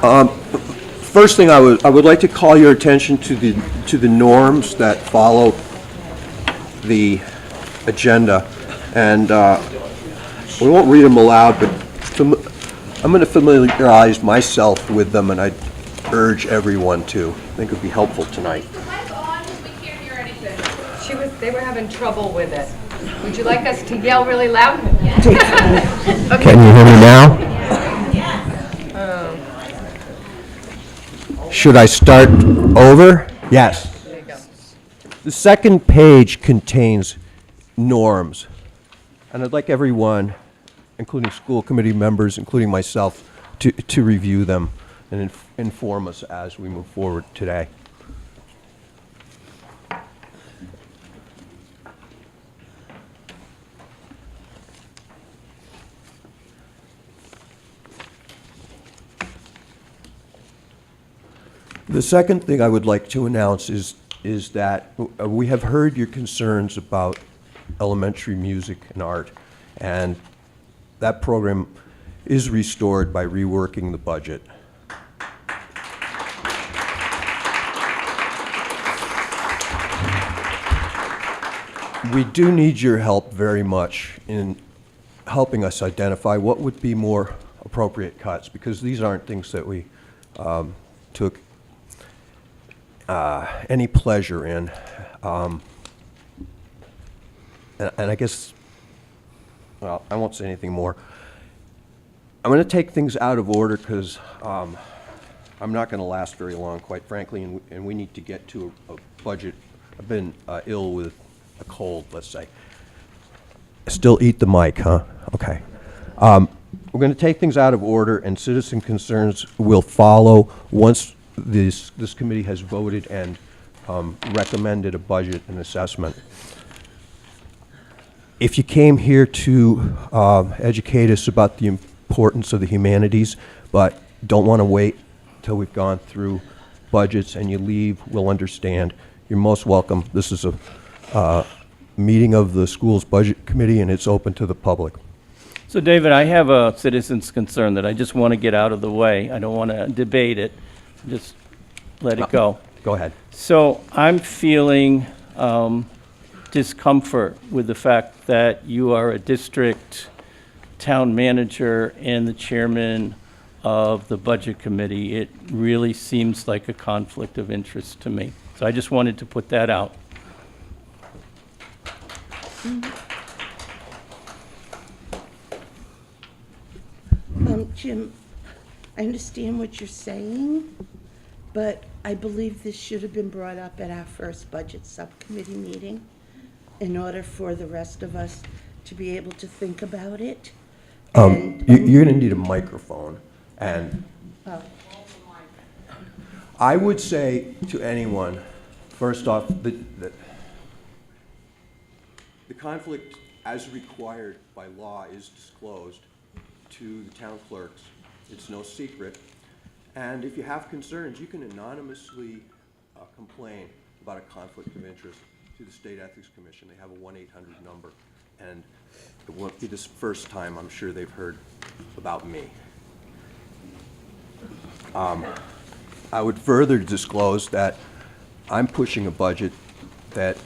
First thing, I would like to call your attention to the norms that follow the agenda, and we won't read them aloud, but I'm going to familiarize myself with them, and I urge everyone to. I think it would be helpful tonight. Is the mic on? We can't hear anything. They were having trouble with it. Would you like us to yell really loud? Okay. Can you hear me now? Should I start over? Yes. There you go. The second page contains norms, and I'd like everyone, including school committee members, including myself, to review them and inform us as we move forward today. The second thing I would like to announce is that we have heard your concerns about elementary music and art, and that program is restored by reworking the budget. We do need your help very much in helping us identify what would be more appropriate cuts, because these aren't things that we took any pleasure in. And I guess, well, I won't say anything more. I'm going to take things out of order because I'm not going to last very long, quite frankly, and we need to get to a budget. I've been ill with a cold, let's say. Still eat the mic, huh? Okay. We're going to take things out of order, and citizen concerns will follow once this committee has voted and recommended a budget and assessment. If you came here to educate us about the importance of the humanities, but don't want to wait till we've gone through budgets and you leave, we'll understand. You're most welcome. This is a meeting of the school's budget committee, and it's open to the public. So, David, I have a citizen's concern that I just want to get out of the way. I don't want to debate it. Just let it go. Go ahead. So I'm feeling discomfort with the fact that you are a district town manager and the chairman of the budget committee. It really seems like a conflict of interest to me. So I just wanted to put that out. Jim, I understand what you're saying, but I believe this should have been brought up at our first budget subcommittee meeting in order for the rest of us to be able to think about it. You're going to need a microphone, and I would say to anyone, first off, that the conflict as required by law is disclosed to the town clerks. It's no secret. And if you have concerns, you can anonymously complain about a conflict of interest to the State Ethics Commission. They have a 1-800 number. And it won't be this first time I'm sure they've heard about me. I would further disclose that I'm pushing a budget that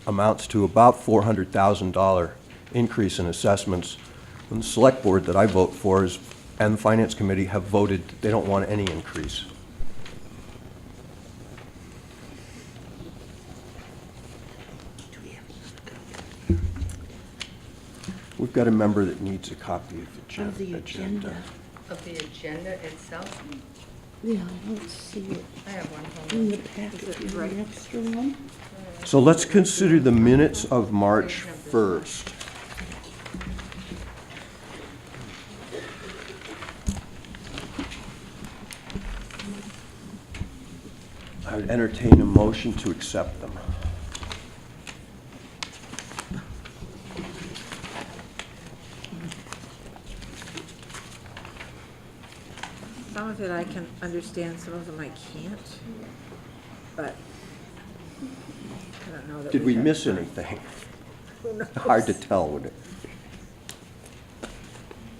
amounts to about $400,000 increase in assessments. And the select board that I vote for and the finance committee have voted they don't want any increase. We've got a member that needs a copy of the agenda. Of the agenda itself? Yeah, let's see it I have one. in the packet. Is it an extra one? So let's consider the minutes of March 1st. I would entertain a motion to accept them. Some of it I can understand, some of them I can't, but I don't know that. Did we have miss time. anything? Who knows? Hard to tell, would it?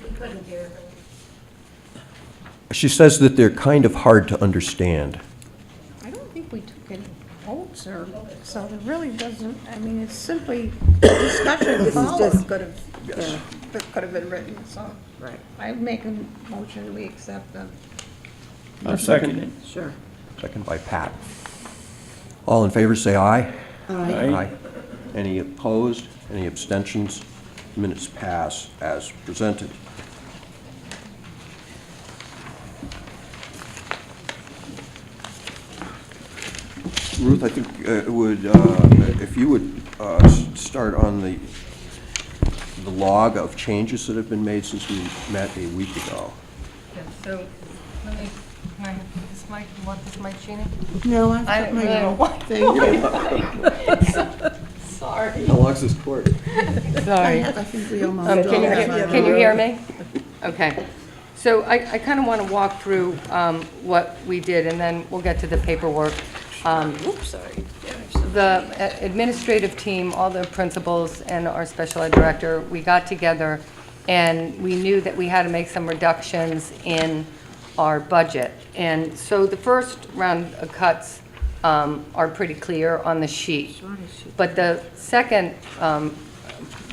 We couldn't hear. She says that they're kind of hard to understand. I don't think we took any votes or, so there really doesn't, I mean, it's simply discussion This is followed. just- Could have, that could have been written, so Right, I make a motion, we accept them. I'll second it. sure. Second by Pat. All in favor, say aye. Aye. Any opposed? Any abstentions? Minutes pass as presented. Ruth, I think if you would start on the log of changes that have been made since we met a week ago. Yeah, so, let me, can I have this mic, you want this mic, Sheena? No, I've I got don't my really own want- thing. Sorry. How long's this cord? Sorry. I think we almost Can all you, have our can you own. hear me? Okay. So I kind of want to walk through what we did, and then we'll get to the paperwork. Oops, sorry. The administrative team, all the principals and our special ed director, we got together, and we knew that we had to make some reductions in our budget. And so the first round of cuts are pretty clear on the sheet. But the second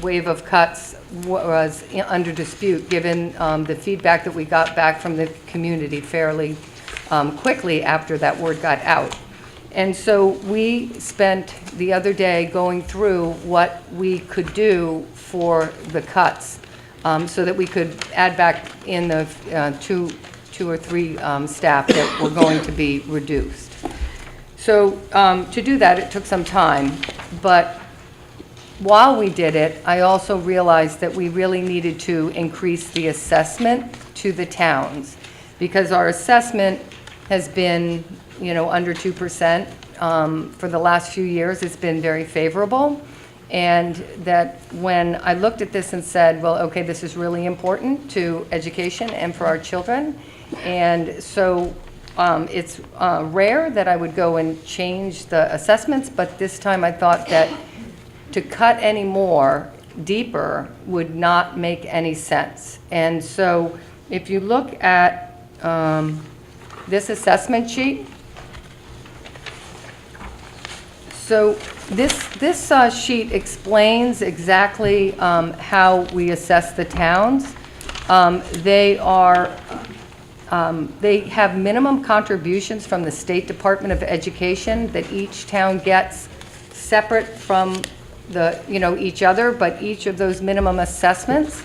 wave of cuts was under dispute, given the feedback that we got back from the community fairly quickly after that word got out. And so we spent the other day going through what we could do for the cuts, so that we could add back in the two or three staff that were going to be reduced. So to do that, it took some time, but while we did it, I also realized that we really needed to increase the assessment to the towns, because our assessment has been, under 2%. For the last few years, it's been very favorable. And that when I looked at this and said, well, okay, this is really important to education and for our children. And so it's rare that I would go and change the assessments, but this time I thought that to cut any more deeper would not make any sense. And so if you look at this assessment sheet, so this sheet explains exactly how we assess the towns. They have minimum contributions from the State Department of Education that each town gets separate from each other, but each of those minimum assessments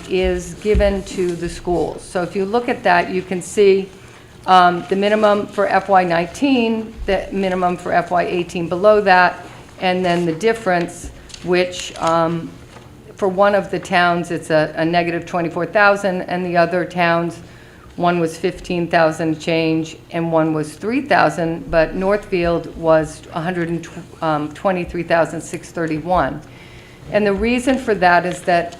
is given to the schools. So if you look at that, you can see the minimum for FY19, the minimum for FY18 below that, and then the difference, which for one of the towns, it's a negative 24,000, and the other towns, one was 15,000 change, and one was 3,000, but Northfield was 123,631. And the reason for that is that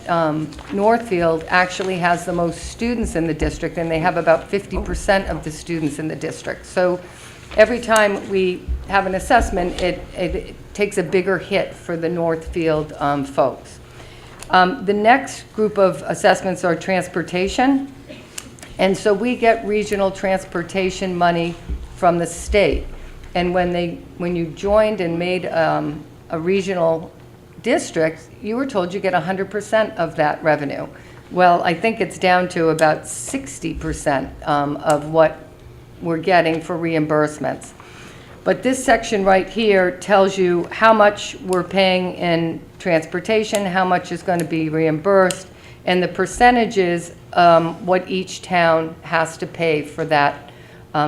Northfield actually has the most students in the district, and they have about 50% of the students in the district. So every time we have an assessment, it takes a bigger hit for the Northfield folks. The next group of assessments are transportation. And so we get regional transportation money from the state. And when you joined and made a regional district, you were told you get 100% of that revenue. Well, I think it's down to about 60% of what we're getting for reimbursements. But this section right here tells you how much we're paying in transportation, how much is going to be reimbursed, and the percentages, what each town has to pay for that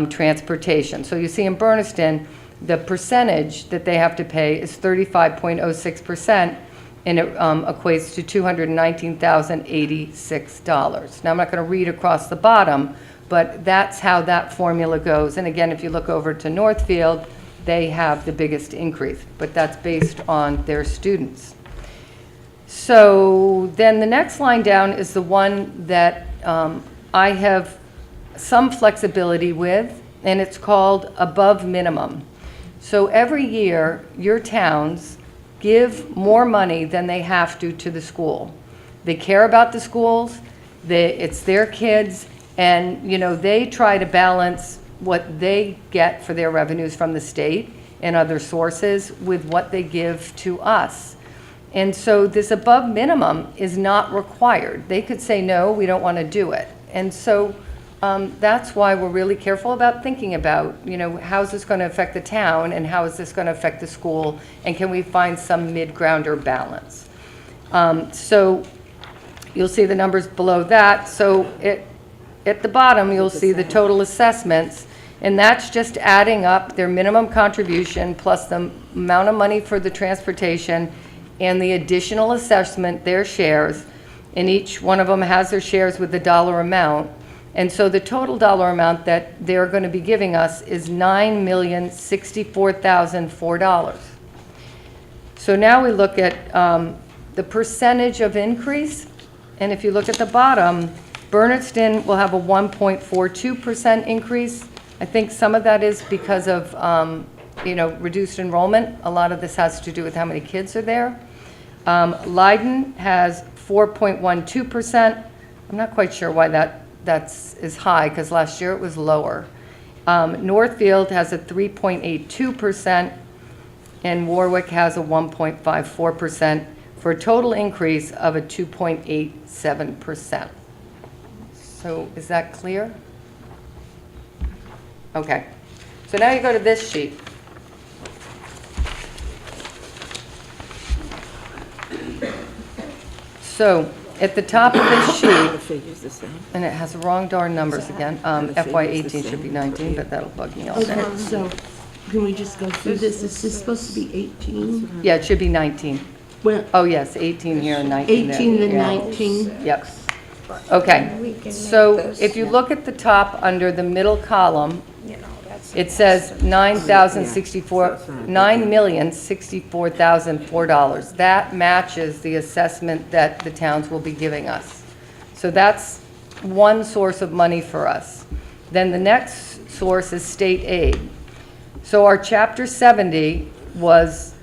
transportation. So you see in Bernardston, the percentage that they have to pay is 35.06%, and it equates to $219,086. Now, I'm not going to read across the bottom, but that's how that formula goes. And again, if you look over to Northfield, they have the biggest increase, but that's based on their students. So then the next line down is the one that I have some flexibility with, and it's called above minimum. So every year, your towns give more money than they have to the school. They care about the schools, it's their kids, And, they try to balance what they get for their revenues from the state and other sources with what they give to us. And so this above minimum is not required. They could say, no, we don't want to do it. And so that's why we're really careful about thinking about, how is this going to affect the town and how is this going to affect the school, and can we find some mid-grounder balance? So you'll see the numbers below that. So at the bottom, you'll see the total assessments, and that's just adding up their minimum contribution plus the amount of money for the transportation and the additional assessment, their shares, and each one of them has their shares with the dollar amount. And so the total dollar amount that they're going to be giving us is $9,064,004. So now we look at the percentage of increase, and if you look at the bottom, Bernardston will have a 1.42% increase. I think some of that is because of reduced enrollment. A lot of this has to do with how many kids are there. Leiden has 4.12%. I'm not quite sure why that's is high, because last year it was lower. Northfield has a 3.82%, and Warwick has a 1.54%, for a total increase of a 2.87%. So is that clear? Okay. So now you go to this sheet. So at the top of this The sheet, figure's the same. and it has the wrong darn numbers again, FY18 should be 19, but that'll bug me all day. Okay, so can we just go through this? Is this supposed to be 18? Yeah, it should be 19. Well, Oh, yes, 18 here and 19 there. 18 and Yeah. 19? Yep. Okay, so if you look at the top under the middle column, it says $9,064,004. That matches the assessment that the towns will be giving us. So that's one source of money for us. Then the next source is state aid. So our Chapter 70 was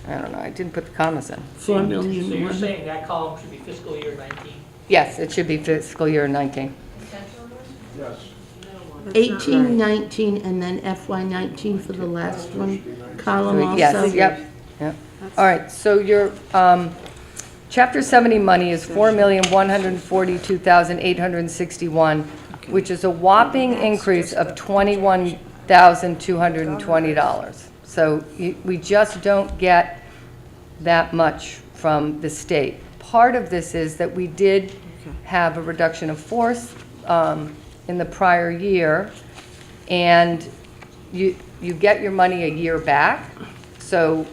I don't know, I didn't put the commas in. 4 So million you're more. saying that column should be fiscal year 19? Yes, it should be fiscal year 19. 18, 19, and then FY 19 for the last one column also? Yes, yep. All right, so your Chapter 70 money is $4,142,861, which is a whopping increase of $21,220. So we just don't get that much from the state. Part of this is that we did have a reduction of force in the prior year, and you get your money a year back. So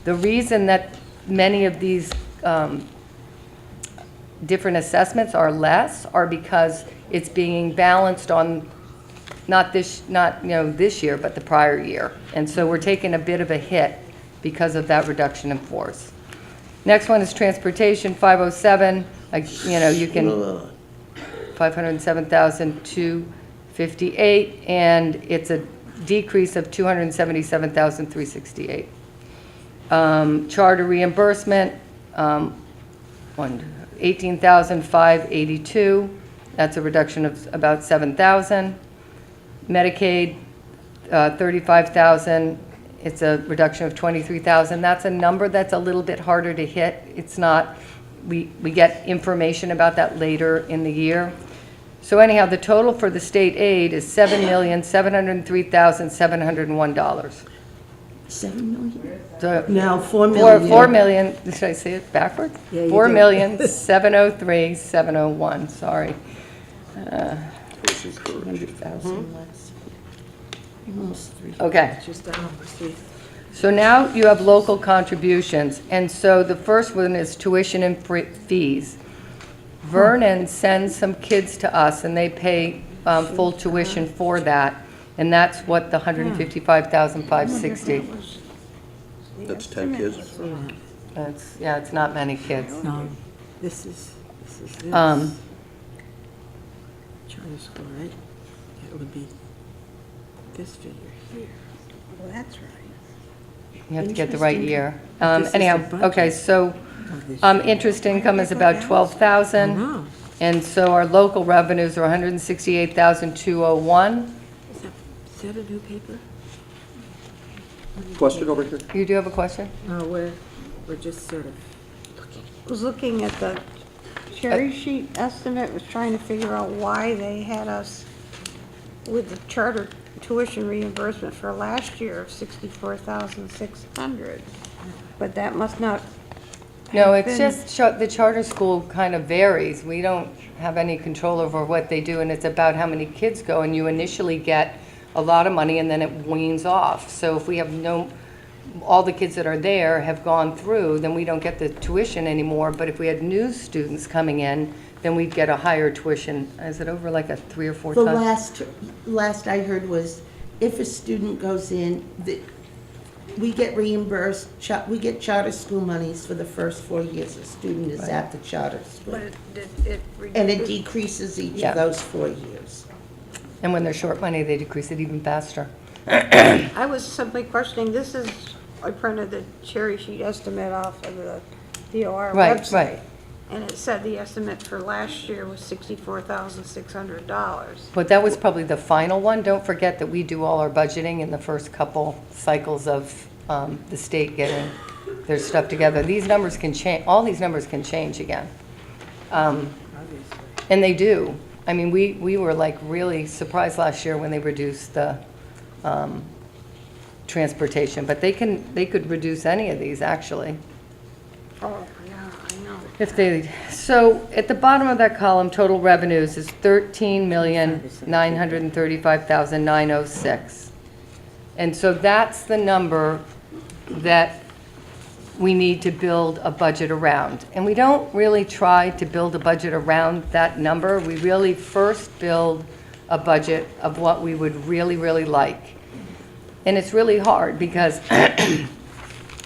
the reason that many of these different assessments are less are because it's being balanced on not this year, but the prior year. And so we're taking a bit of a hit because of that reduction in force. Next one is transportation, 507. You can 507,258, and it's a decrease of 277,368. Charter reimbursement, 18,582. That's a reduction of about 7,000. Medicaid, 35,000. It's a reduction of 23,000. That's a number that's a little bit harder to hit. It's not. We get information about that later in the year. So anyhow, the total for the state aid is $7,703,701. 7 million? So No, 4 million. 4 million, did I say it backwards? Yeah, you 4,703,701, sorry. 200,000 less. Almost 3. Okay, Just down over 3. so now you have local contributions, and so the first one is tuition and fees. Vernon sends some kids to us, and they pay full tuition for that, and that's what the 155,560. That's 10 kids. It's not many kids. No, this is this. Um, Charter school, right? It would be this figure here. Well, that's right. You have to get the right year. This is the Anyhow, budget. okay, so Of this interest income is about 12,000. No, And so our local revenues are 168,201. Is that a new paper? Question over here? You do have a question? No, we're just sort of looking. Was looking at the cherry sheet estimate, was trying to figure out why they had us with the charter tuition reimbursement for last year of 64,600. But that must not No, have it's been- just, the charter school kind of varies. We don't have any control over what they do, and it's about how many kids go, and you initially get a lot of money, and then it weans off. So if we have all the kids that are there have gone through, then we don't get the tuition anymore. But if we had new students coming in, then we'd get a higher tuition. Is it over like a 3 or 4 The times? last I heard was, if a student goes in, we get reimbursed, we get charter school monies for the first 4 years a student is at the charter school. But And it decreases each Yeah. of those 4 years. And when they're short money, they decrease it even faster. I was simply questioning, I printed the cherry sheet estimate off of the DOR Right, website. right. And it said the estimate for last year was $64,600. But that was probably the final one. Don't forget that we do all our budgeting in the first couple cycles of the state getting their stuff together. These numbers can change, all these numbers can change again. And they do. I mean, we were like really surprised last year when they reduced the transportation, but they could reduce any of these actually. Oh, yeah, I know. If they, so at the bottom of that column, total revenues is 13,935,906. And so that's the number that we need to build a budget around. And we don't really try to build a budget around that number. We really first build a budget of what we would really, really like. And it's really hard because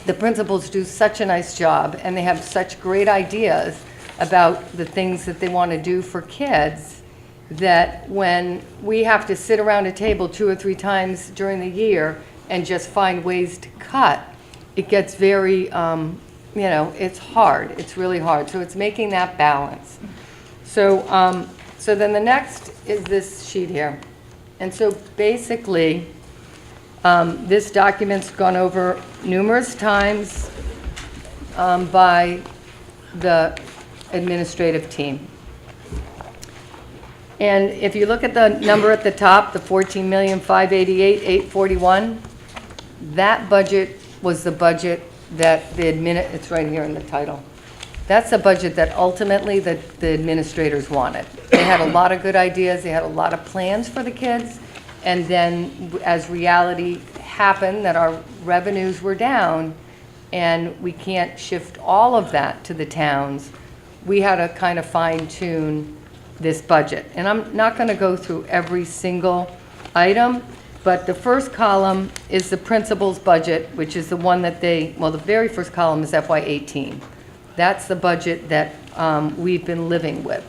the principals do such a nice job, and they have such great ideas about the things that they want to do for kids, that when we have to sit around a table 2 or 3 times during the year and just find ways to cut, it gets very, it's hard. It's really hard. So it's making that balance. So, so then the next is this sheet here. And so basically, this document's gone over numerous times by the administrative team. And if you look at the number at the top, the 14,588,841, that budget was the budget that it's right here in the title. That's the budget that ultimately the administrators wanted. They had a lot of good ideas, they had a lot of plans for the kids, and then as reality happened, that our revenues were down, and we can't shift all of that to the towns, we had to kind of fine tune this budget. And I'm not going to go through every single item, but the first column is the principal's budget, which is the one that the very first column is FY18. That's the budget that we've been living with.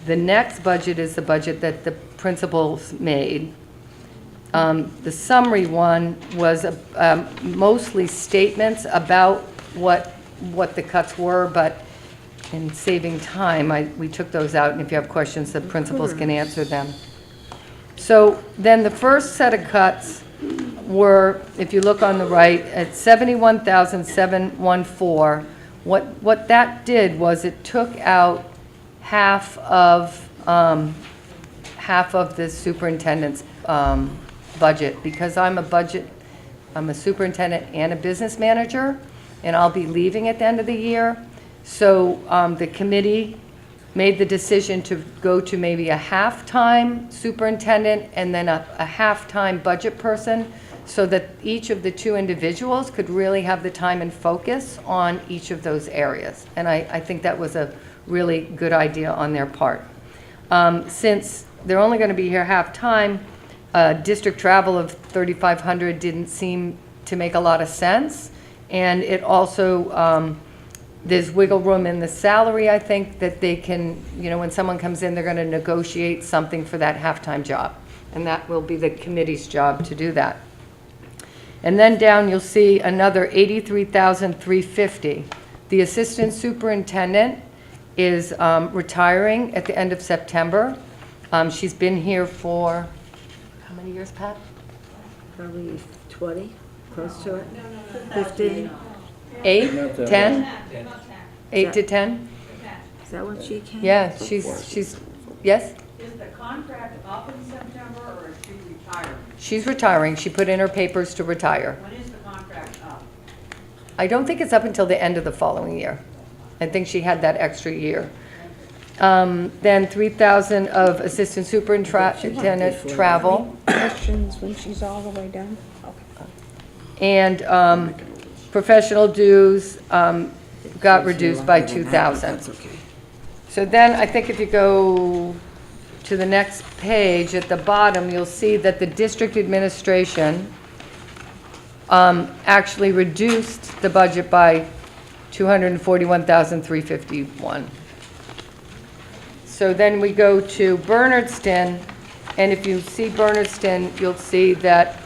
The next budget is the budget that the principals made. The summary one was mostly statements about what the cuts were, but in saving time, we took those out, and if you have questions, the principals can answer them. So then the first set of cuts were, if you look on the right, at 71,714. What that did was it took out half of the superintendent's budget, because I'm a superintendent and a business manager, and I'll be leaving at the end of the year. So the committee made the decision to go to maybe a half-time superintendent and then a half-time budget person, so that each of the 2 individuals could really have the time and focus on each of those areas. And I think that was a really good idea on their part. Since they're only going to be here half-time, district travel of $3,500 didn't seem to make a lot of sense. And it also, there's wiggle room in the salary, I think, that they can, when someone comes in, they're going to negotiate something for that half-time job. And that will be the committee's job to do that. And then down, you'll see another $83,350. The assistant superintendent is retiring at the end of September. She's been here for, how many years, Pat? Probably 20, close to it. 15. 8, 10? 8 to 10? Is that when she came? Yeah, she's, yes? Is the contract up in September or is she retiring? She's retiring. She put in her papers to retire. When is the contract up? I don't think it's up until the end of the following year. I think she had that extra year. Then 3,000 of assistant superintendent travel. Questions when she's all the way done? Okay. And professional dues got reduced by 2,000. That's okay. So then I think if you go to the next page, at the bottom, you'll see that the district administration actually reduced the budget by $241,351. So then we go to Bernardston, and if you see Bernardston, you'll see that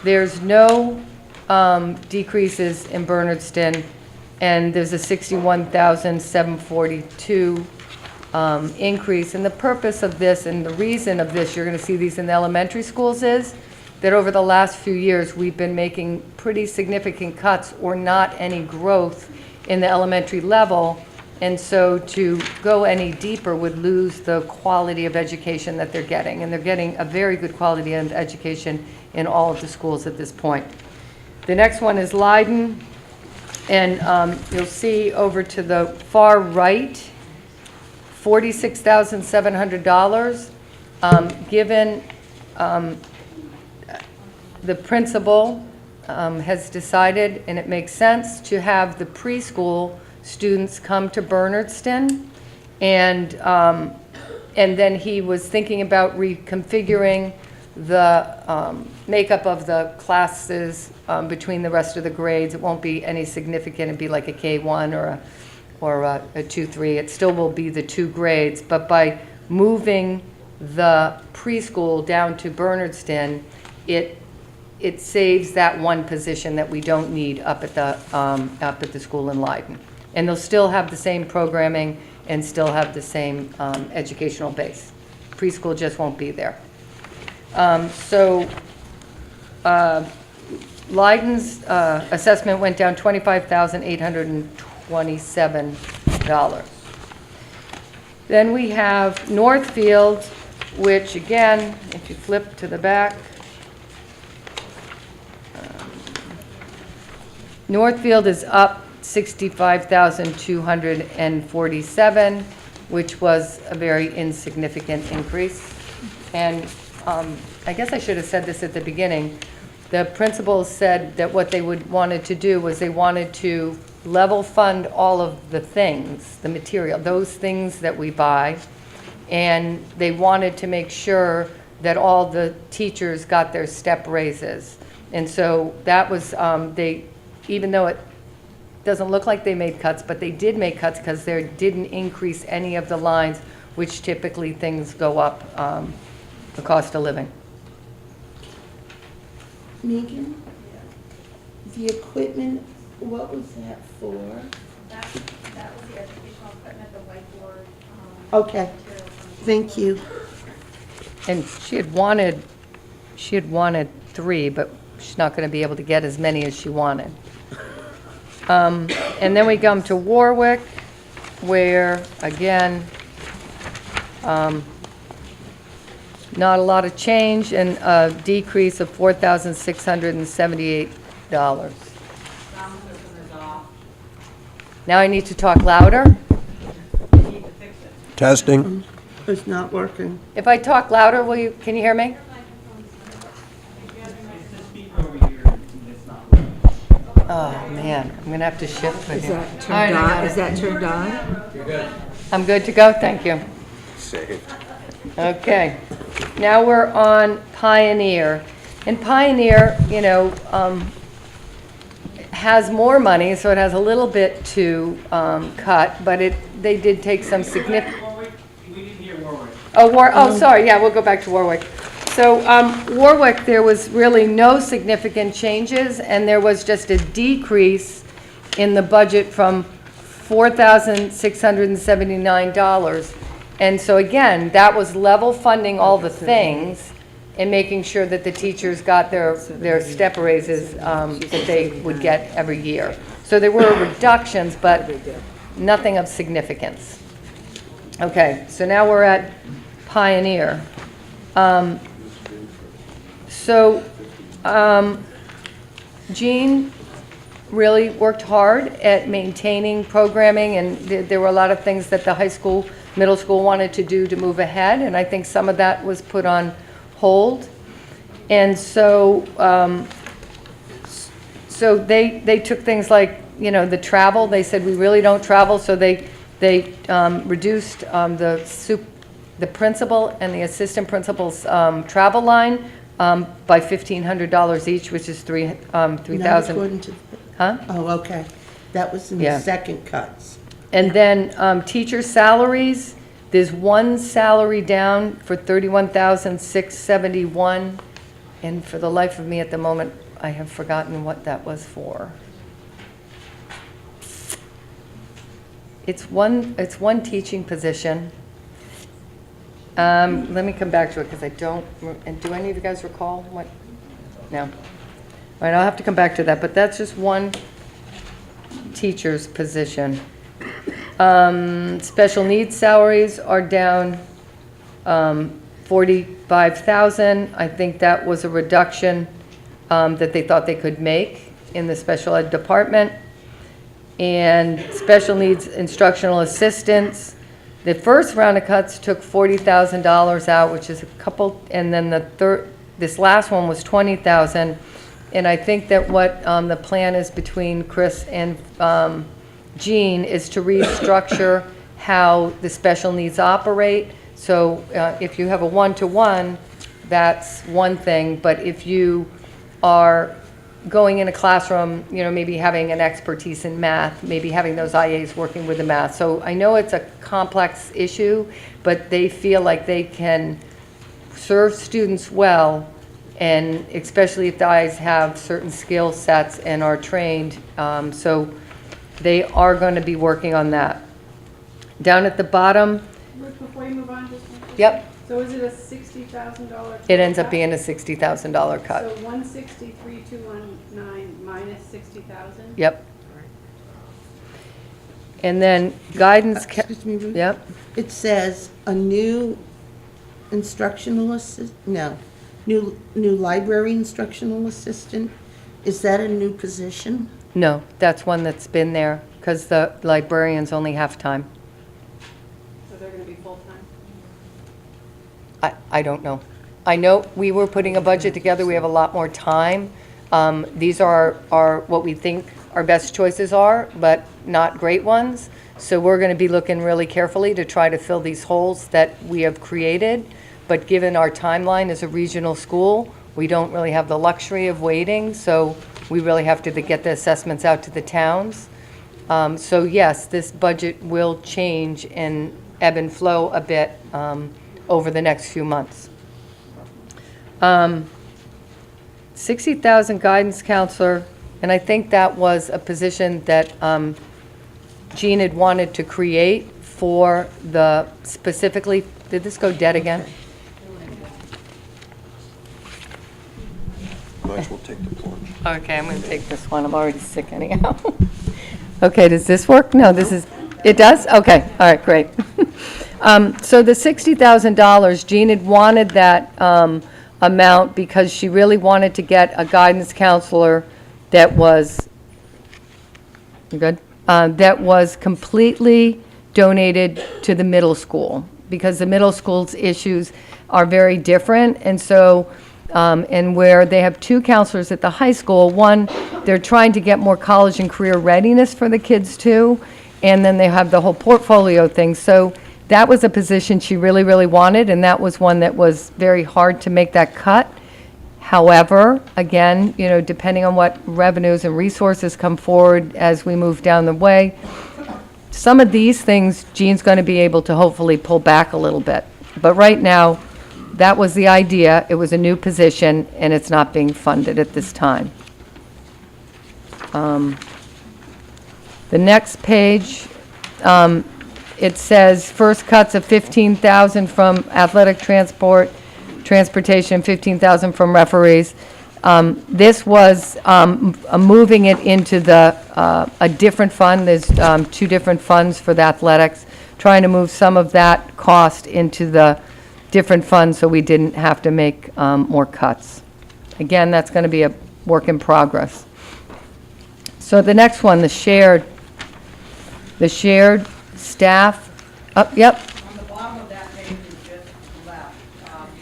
there's no decreases in Bernardston, and there's a $61,742 increase. And the purpose of this and the reason of this, you're going to see these in the elementary schools, is that over the last few years, we've been making pretty significant cuts or not any growth in the elementary level. And so to go any deeper would lose the quality of education that they're getting. And they're getting a very good quality of education in all of the schools at this point. The next one is Leiden. And you'll see over to the far right, $46,700, given the principal has decided, and it makes sense, to have the preschool students come to Bernardston, and then he was thinking about reconfiguring the makeup of the classes between the rest of the grades. It won't be any significant. It'd be like a K1 or a 2-3. It still will be the 2 grades, but by moving the preschool down to Bernardston, it saves that one position that we don't need up at the school in Leiden. And they'll still have the same programming and still have the same educational base. Preschool just won't be there. Leiden's assessment went down $25,827. Then we have Northfield, which again, if you flip to the back, Northfield is up $65,247, which was a very insignificant increase. And I guess I should have said this at the beginning. The principals said that what they wanted to do was they wanted to level fund all of the things, the material, those things that we buy, and they wanted to make sure that all the teachers got their step raises. And so that was, even though it doesn't look like they made cuts, but they did make cuts because they didn't increase any of the lines, which typically things go up, the cost of living. Megan? The equipment, what was that for? That was the educational equipment, the whiteboard. Okay, thank you. And she had wanted 3, but she's not going to be able to get as many as she wanted. And then we come to Warwick, where, again, not a lot of change and a decrease of $4,678. Now I need to talk louder. Testing. It's not working. If I talk louder, can you hear me? Oh, man, I'm going to have to shift with Is you. that All right, turned I got on? it. Is that turned on? I'm good to go, thank you. Saved. Okay, now we're on Pioneer. And Pioneer, has more money, so it has a little bit to cut, but they did take some significant... Warwick, we didn't hear Warwick. Sorry, yeah, we'll go back to Warwick. So Warwick, there was really no significant changes, and there was just a decrease in the budget from $4,679. And so again, that was level funding all the things and making sure that the teachers got their step raises that they would get every year. So there were reductions, but nothing of significance. Okay, so now we're at Pioneer. Jean really worked hard at maintaining programming, and there were a lot of things that the high school, middle school wanted to do to move ahead, and I think some of that was put on hold. And so, they took things like, the travel. They said, we really don't travel, so they reduced the principal and the assistant principal's travel line by $1,500 each, which is Not $3,000. according to, Huh? oh, okay. That was in Yeah. the second cuts. And then teacher salaries, there's one salary down for $31,671, and for the life of me at the moment, I have forgotten what that was for. It's one teaching position. Let me come back to it because I don't, and do any of you guys recall what? No. All right, I'll have to come back to that, but that's just one teacher's position. Special needs salaries are down 45,000. I think that was a reduction that they thought they could make in the special ed department. And special needs instructional assistants, the first round of cuts took $40,000 out, which is a couple, and then this last one was $20,000. And I think that what the plan is between Chris and Jean is to restructure how the special needs operate. So if you have a one-to-one, that's one thing, but if you are going in a classroom, maybe having an expertise in math, maybe having those IAs working with the math. So I know it's a complex issue, but they feel like they can serve students well, and especially if the IAs have certain skill sets and are trained. So they are going to be working on that. Down at the bottom, Ruth, before you move on, just. yep, So is it a $60,000? it ends up being a $60,000 cut. So 163,219 minus 60,000? Yep. And then guidance, Excuse me, Ruth? yep. It says a new instructional assist, no, new library instructional assistant. Is that a new position? No, that's one that's been there, because the librarian's only half-time. So they're going to be full-time? I don't know. I know we were putting a budget together, we have a lot more time. These are what we think our best choices are, but not great ones. So we're going to be looking really carefully to try to fill these holes that we have created. But given our timeline as a regional school, we don't really have the luxury of waiting, so we really have to get the assessments out to the towns. So yes, this budget will change and ebb and flow a bit over the next few months. 60,000 guidance counselor, and I think that was a position that Jean had wanted to create for the specifically, did this go dead again? Might as well take the plunge. Okay, I'm going to take this one. I'm already sick anyhow. Okay, does this work? No, this is, it does? Okay, all right, great. So the $60,000, Jean had wanted that amount because she really wanted to get a guidance counselor that was, you good? That was completely donated to the middle school, because the middle school's issues are very different. And so, and where they have two counselors at the high school, one, they're trying to get more college and career readiness for the kids too, and then they have the whole portfolio thing. So that was a position she really, really wanted, and that was one that was very hard to make that cut. However, again, depending on what revenues and resources come forward as we move down the way, some of these things Jean's going to be able to hopefully pull back a little bit. But right now, that was the idea. It was a new position, and it's not being funded at this time. The next page, it says first cuts of 15,000 from athletic transportation, 15,000 from referees. This was moving it into a different fund. There's 2 different funds for the athletics, trying to move some of that cost into the different funds so we didn't have to make more cuts. Again, that's going to be a work in progress. So the next one, the shared staff, yep. On the bottom of that page is just left.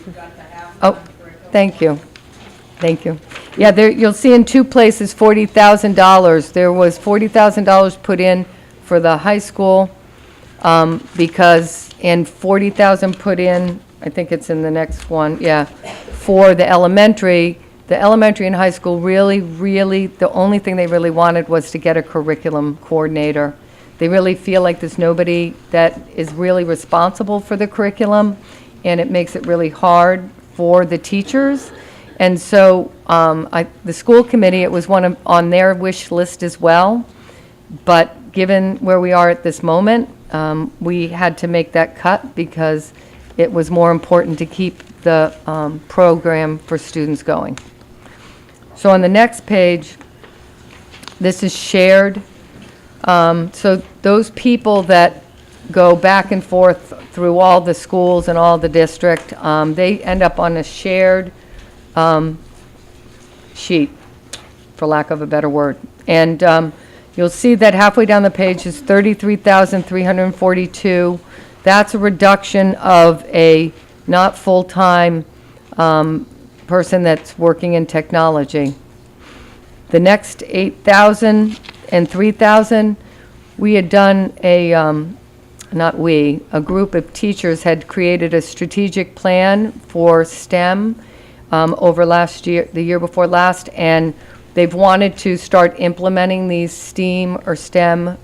You've got the half. Oh, thank you. Thank you. Yeah, there, you'll see in 2 places, $40,000. There was $40,000 put in for the high school, and 40,000 put in, I think it's in the next one, yeah, for the elementary. The elementary and high school really, the only thing they really wanted was to get a curriculum coordinator. They really feel like there's nobody that is really responsible for the curriculum, and it makes it really hard for the teachers. And so the school committee, it was on their wish list as well. But given where we are at this moment, we had to make that cut because it was more important to keep the program for students going. So on the next page, this is shared. So those people that go back and forth through all the schools and all the district, they end up on a shared sheet, for lack of a better word. And you'll see that halfway down the page is $33,342. That's a reduction of a not full-time person that's working in technology. The next 8,000 and 3,000, we had done a group of teachers had created a strategic plan for STEM over last year, the year before last, and they've wanted to start implementing these STEAM or STEM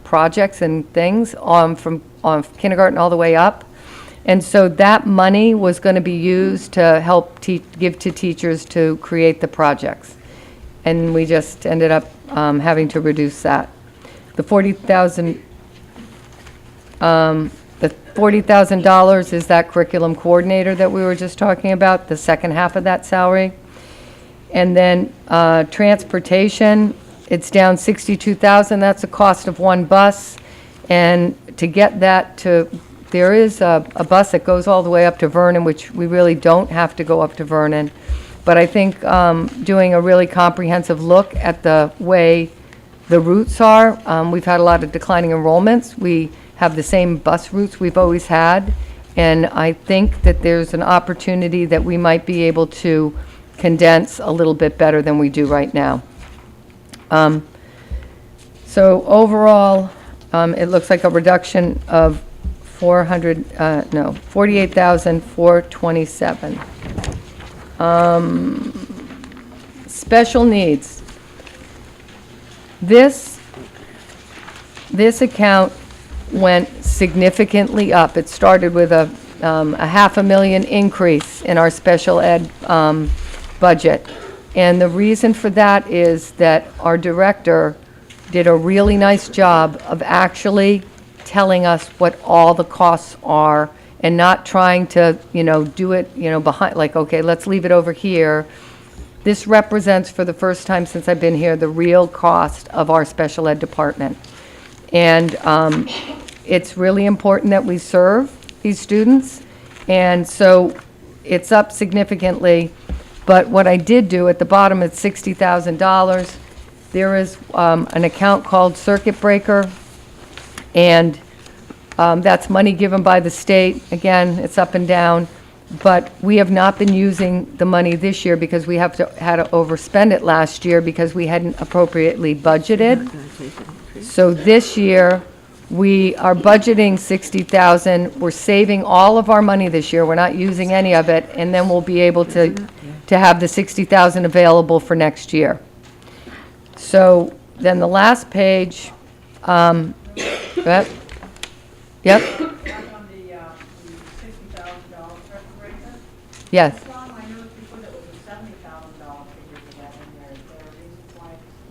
projects and things from kindergarten all the way up. And so that money was going to be used to help give to teachers to create the projects. And we just ended up having to reduce that. The $40,000 is that curriculum coordinator that we were just talking about, the second half of that salary. And then transportation, it's down $62,000. That's a cost of 1 bus. And to get that to, there is a bus that goes all the way up to Vernon, which we really don't have to go up to Vernon. But I think doing a really comprehensive look at the way the routes are, we've had a lot of declining enrollments. We have the same bus routes we've always had. And I think that there's an opportunity that we might be able to condense a little bit better than we do right now. So overall, it looks like a reduction of 48,427. Special needs. This account went significantly up. It started with a $500,000 increase in our special ed budget. And the reason for that is that our director did a really nice job of actually telling us what all the costs are and not trying to, do it, behind, like, okay, let's leave it over here. This represents, for the first time since I've been here, the real cost of our special ed department. And it's really important that we serve these students. And so it's up significantly. But what I did do at the bottom, it's $60,000. There is an account called Circuit Breaker, and that's money given by the state. Again, it's up and down, but we have not been using the money this year because we had to overspend it last year because we hadn't appropriately budgeted. So this year, we are budgeting $60,000. We're saving all of our money this year. We're not using any of it, and then we'll be able to have the $60,000 available for next year. So then the last page, yep. On the $60,000 separator, Yes. I noticed before that was a $70,000 figure for that in there. Is there a reason why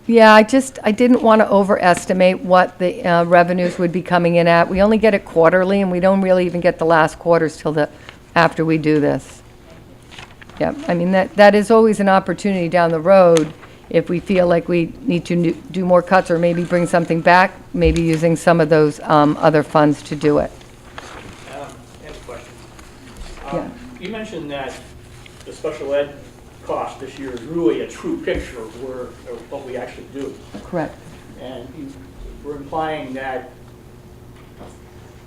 Yeah, I didn't want to overestimate what the revenues would be coming in at. We only get it quarterly, and we don't really even get the last quarters till after we do this. Yeah, I mean, that is always an opportunity down the road if we feel like we need to do more cuts or maybe bring something back, maybe using some of those other funds to do it. I have a question. Yeah. You mentioned that the special ed cost this year is really a true picture of what we actually do. Correct. And you were implying that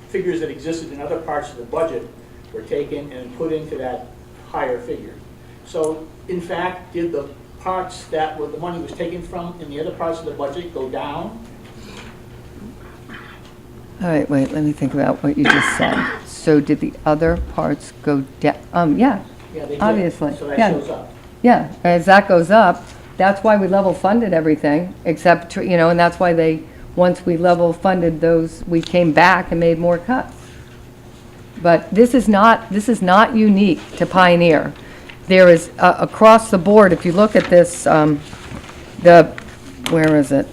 figures that existed in other parts of the budget were taken and put into that higher figure. So, in fact, did the parts that where the money was taken from in the other parts of the budget go down? All right, wait, let me think about what you just said. So did the other parts go down? Yeah, Yeah, they did. obviously. So that Yeah. shows up. Yeah, as that goes up, that's why we level funded everything, except, and that's why once we level funded those, we came back and made more cuts. But this is not unique to Pioneer. There is, across the board, if you look at this, where is it?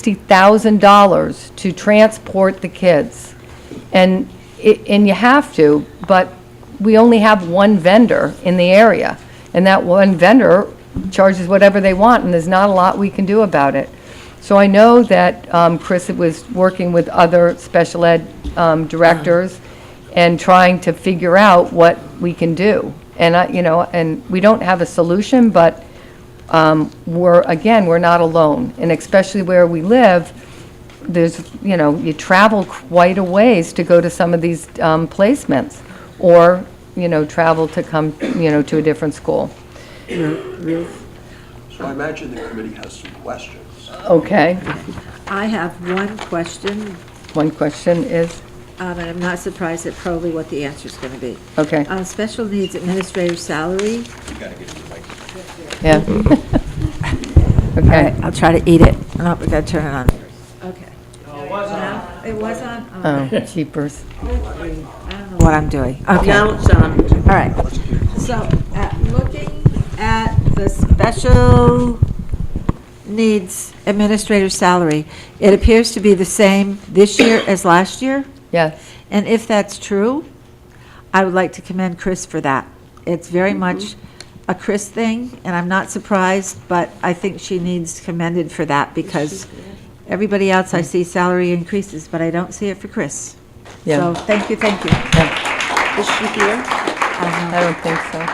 $360,000 to transport the kids. And you have to, but we only have one vendor in the area. And that one vendor charges whatever they want, and there's not a lot we can do about it. So I know that Chris was working with other special ed directors and trying to figure out what we can do. And, and we don't have a solution, but we're not alone. And especially where we live, there's, you travel quite a ways to go to some of these placements, or, travel to come, to a different school. So I imagine the committee has some questions. Okay. I have one question, One question is, and I'm not surprised at probably what the answer is going to be. okay, On special needs administrator salary, You gotta get to the mic. yeah. all Okay. right, I'll try to eat it. No, we got to turn it on. Okay. Oh, it was on. It was on? Oh, jeepers. I don't know what I'm doing. Okay. Now it's on. All right. So, looking at the special needs administrator salary, it appears to be the same this year as last year. Yes. And if that's true, I would like to commend Chris for that. It's very much a Chris thing, and I'm not surprised, but I think she needs commended for that, because everybody else I see salary increases, but I don't see it for Chris. Yeah. So, thank you, thank you. Is she here? I don't think so.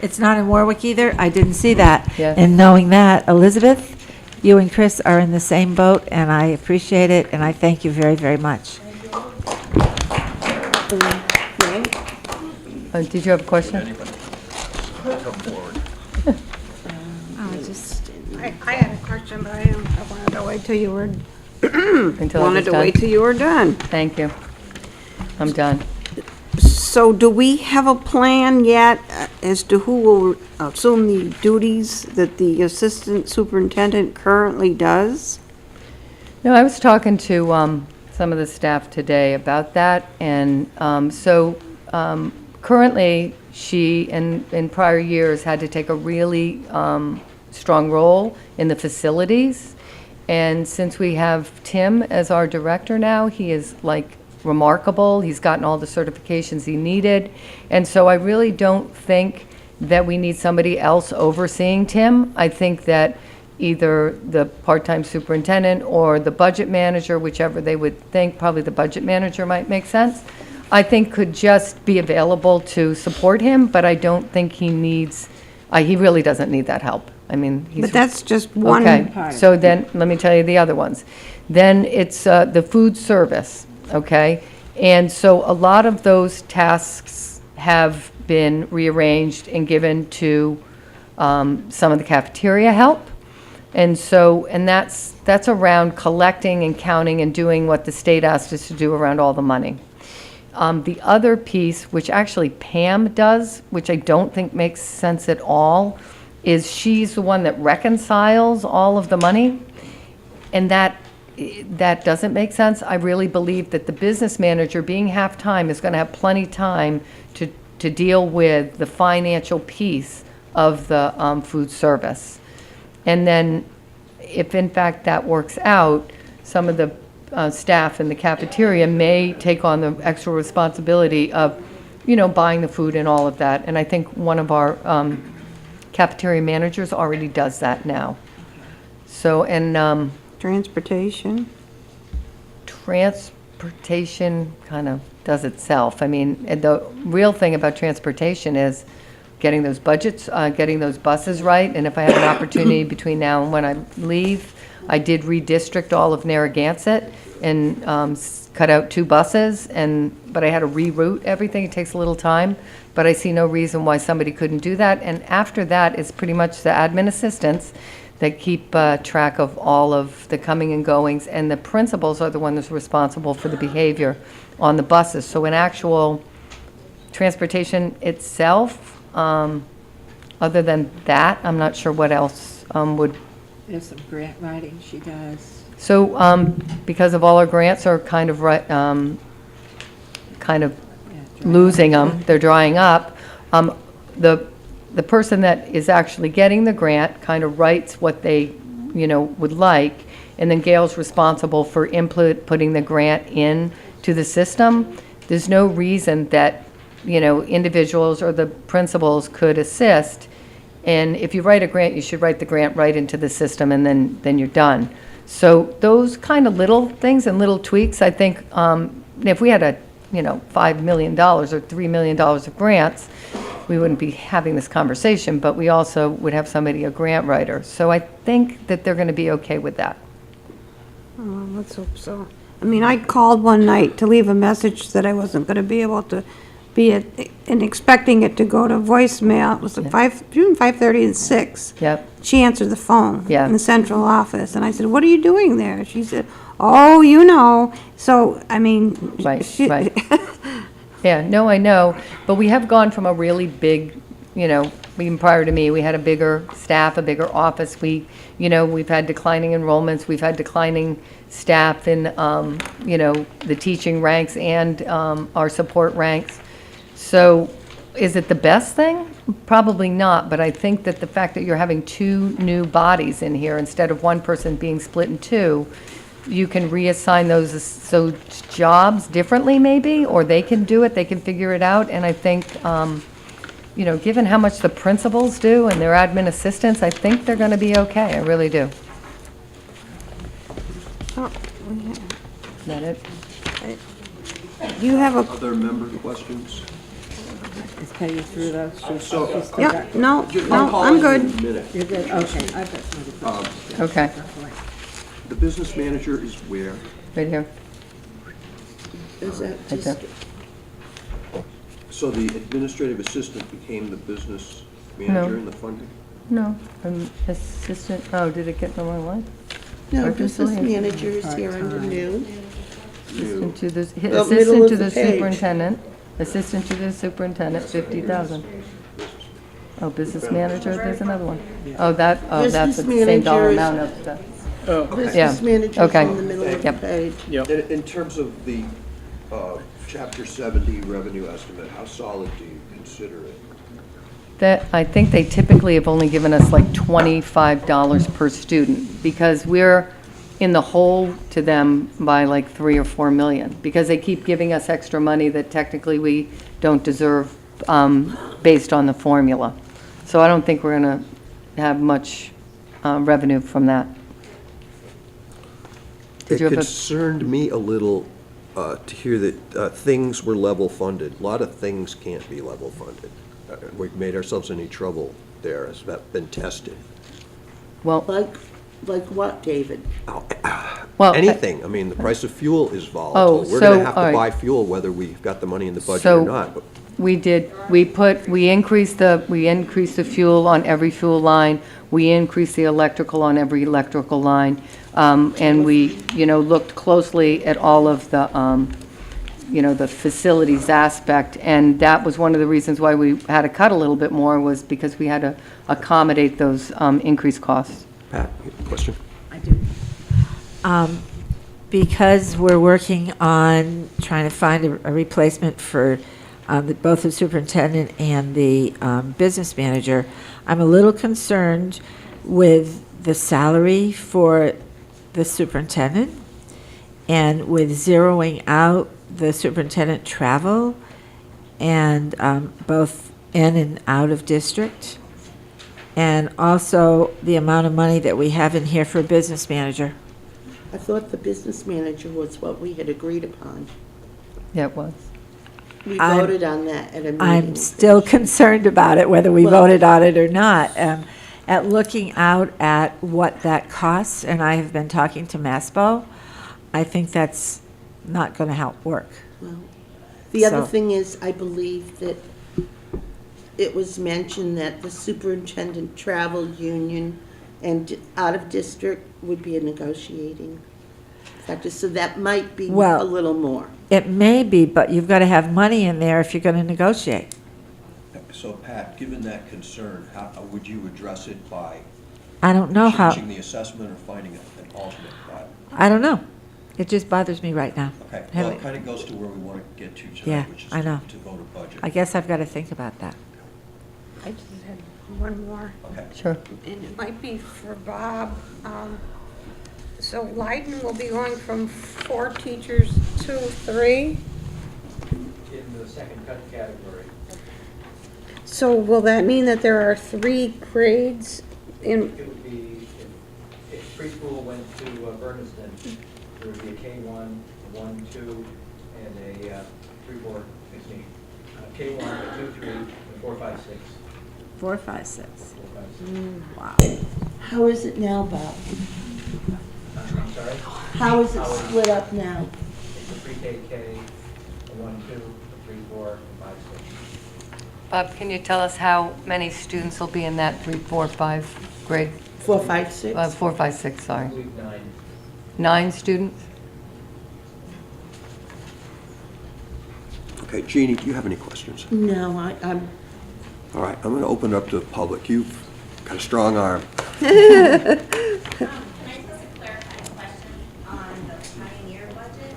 It's not in Warwick either? I didn't see that. Yes. And knowing that, Elizabeth, you and Chris are in the same boat, and I appreciate it, and I thank you very, very much. Did you have a question? I had a question, but I wanted to wait till you were, Until I wanted was to done? wait till you were done. Thank you. I'm done. So do we have a plan yet as to who will assume the duties that the assistant superintendent currently does? No, I was talking to some of the staff today about that, and currently, she, in prior years, had to take a really strong role in the facilities, and since we have Tim as our director now, he is like remarkable. He's gotten all the certifications he needed, and so I really don't think that we need somebody else overseeing Tim. I think that either the part-time superintendent or the budget manager, whichever they would think, probably the budget manager might make sense, I think could just be available to support him, but I don't think he needs, he really doesn't need that help. I mean, he's... But that's just one Okay, part. so then, let me tell you the other ones. Then it's the food service, okay? And so a lot of those tasks have been rearranged and given to some of the cafeteria help. And so, and that's around collecting and counting and doing what the state asked us to do around all the money. The other piece, which actually Pam does, which I don't think makes sense at all, is she's the one that reconciles all of the money, and that doesn't make sense. I really believe that the business manager, being half-time, is going to have plenty time to deal with the financial piece of the food service. And then, if in fact that works out, some of the staff in the cafeteria may take on the extra responsibility of, buying the food and all of that. And I think one of our cafeteria managers already does that now. So, and Transportation. transportation kind of does itself. I mean, and the real thing about transportation is getting those budgets, getting those buses right. And if I have an opportunity between now and when I leave, I did redistrict all of Narragansett and cut out 2 buses, but I had to reroute everything. It takes a little time, but I see no reason why somebody couldn't do that. And after that, it's pretty much the admin assistants that keep track of all of the coming and goings, and the principals are the one that's responsible for the behavior on the buses. So in actual transportation itself, other than that, I'm not sure what else would. There's some grant writing she does. So because of all our grants are kind of losing them, they're drying up, the person that is actually getting the grant kind of writes what they, would like, and then Gail's responsible for putting the grant in to the system. There's no reason that, individuals or the principals could assist. And if you write a grant, you should write the grant right into the system, and then you're done. So those kind of little things and little tweaks, I think, if we had $5 million or $3 million of grants, we wouldn't be having this conversation, but we also would have somebody, a grant writer. So I think that they're going to be okay with that. Oh, let's hope so. I mean, I called one night to leave a message that I wasn't going to be able to be and expecting it to go to voicemail. It was at between 5:30 and 6. Yep. She answered the phone Yeah. in the central office, and I said, "What are you doing there?" She said, "Oh, So, I mean, Right, right. Yeah, no, I know, but we have gone from a really big, even prior to me, we had a bigger staff, a bigger office. We've had declining enrollments, we've had declining staff in, the teaching ranks and our support ranks. So is it the best thing? Probably not, but I think that the fact that you're having 2 new bodies in here instead of one person being split in 2, you can reassign those jobs differently maybe, or they can do it, they can figure it out. And I think, given how much the principals do and their admin assistants, I think they're going to be okay. I really do. oh, Is that it? you have a, Other member questions? Is Peggy through those? yeah, no, I'm good. You're good, okay. I've got some other questions. Okay, The business manager is where? right here. Is that Right there. just, So the administrative assistant became the business manager in the funding? No, assistant, did it get the wrong line? no, Or business facility. manager is here under new. Assistant to the, middle assistant of to the the page. superintendent, assistant to the superintendent, 50,000. Oh, business manager, there's another one. Oh, that's Business the same dollar manager amount of the, Business manager's okay. in the middle of the Yep. page. In terms of the Chapter 70 revenue estimate, how solid do you consider it? that, I think they typically have only given us like $25 per student, because we're in the hole to them by like 3 or 4 million, because they keep giving us extra money that technically we don't deserve based on the formula. So I don't think we're going to have much revenue from that. Did It you have a- concerned me a little to hear that things were level funded. A lot of things can't be level funded. We've made ourselves any trouble there. Has that been tested? Well, Like what, David? well, Anything. I mean, the price of fuel is Oh, volatile. We're so, going to have all to right. buy fuel whether we've got the money in the budget So- or not. But we did, we increased the fuel on every fuel line, we increased the electrical on every electrical line, and we, looked closely at all of the, the facilities aspect, and that was one of the reasons why we had to cut a little bit more, was because we had to accommodate those increased costs. Pat, you have a question? Because we're working on trying to find a replacement for both the superintendent and the business manager. I'm a little concerned with the salary for the superintendent and with zeroing out the superintendent travel and both in and out of district. And also the amount of money that we have in here for a business manager. I thought the business manager was what we had agreed upon. Yeah, it was. We I'm- voted on that at a meeting. I'm still concerned about it, whether we Well- voted on it or not. At looking out at what that costs, and I have been talking to MASBO, I think that's not going to help work. Well, the other So- thing is, I believe that it was mentioned that the superintendent travel union and out of district would be a negotiating factor, so that might be Well- a little more. It may be, but you've got to have money in there if you're going to negotiate. So Pat, given that concern, how would you address it by I don't know how, changing the assessment or finding an alternate? I don't know. It just bothers me right now. Okay, Have well, it- it kind of goes to where we want to get to Yeah, tonight, which is I know. to vote a budget. I guess I've got to think about that. I just had one more, Okay. Sure. and it might be for Bob. So Leiden will be going from 4 teachers to 3. In the second cut category. So will that mean that there are 3 grades in, It would be, if preschool went to Bernardston, there would be a K1, a 1, 2, and a 3, 4, excuse me, K1, a 2, 3, and 4, 5, 6. 4, 5, 6. 4, 5, 6. Wow. How is it now, Bob? I'm sorry? How is it split up now? It's a pre-K, a 1, 2, a 3, 4, and 5, 6. Bob, can you tell us how many students will be in that 3, 4, 5 grade? 4, 5, 6? 4, 5, 6, I sorry. believe 9. 9 students? Okay, Jeannie, do you have any questions? No, I'm, All right, I'm going to open it up to the public. You've got a strong arm. Can I just ask a clarifying question on the Pioneer budget?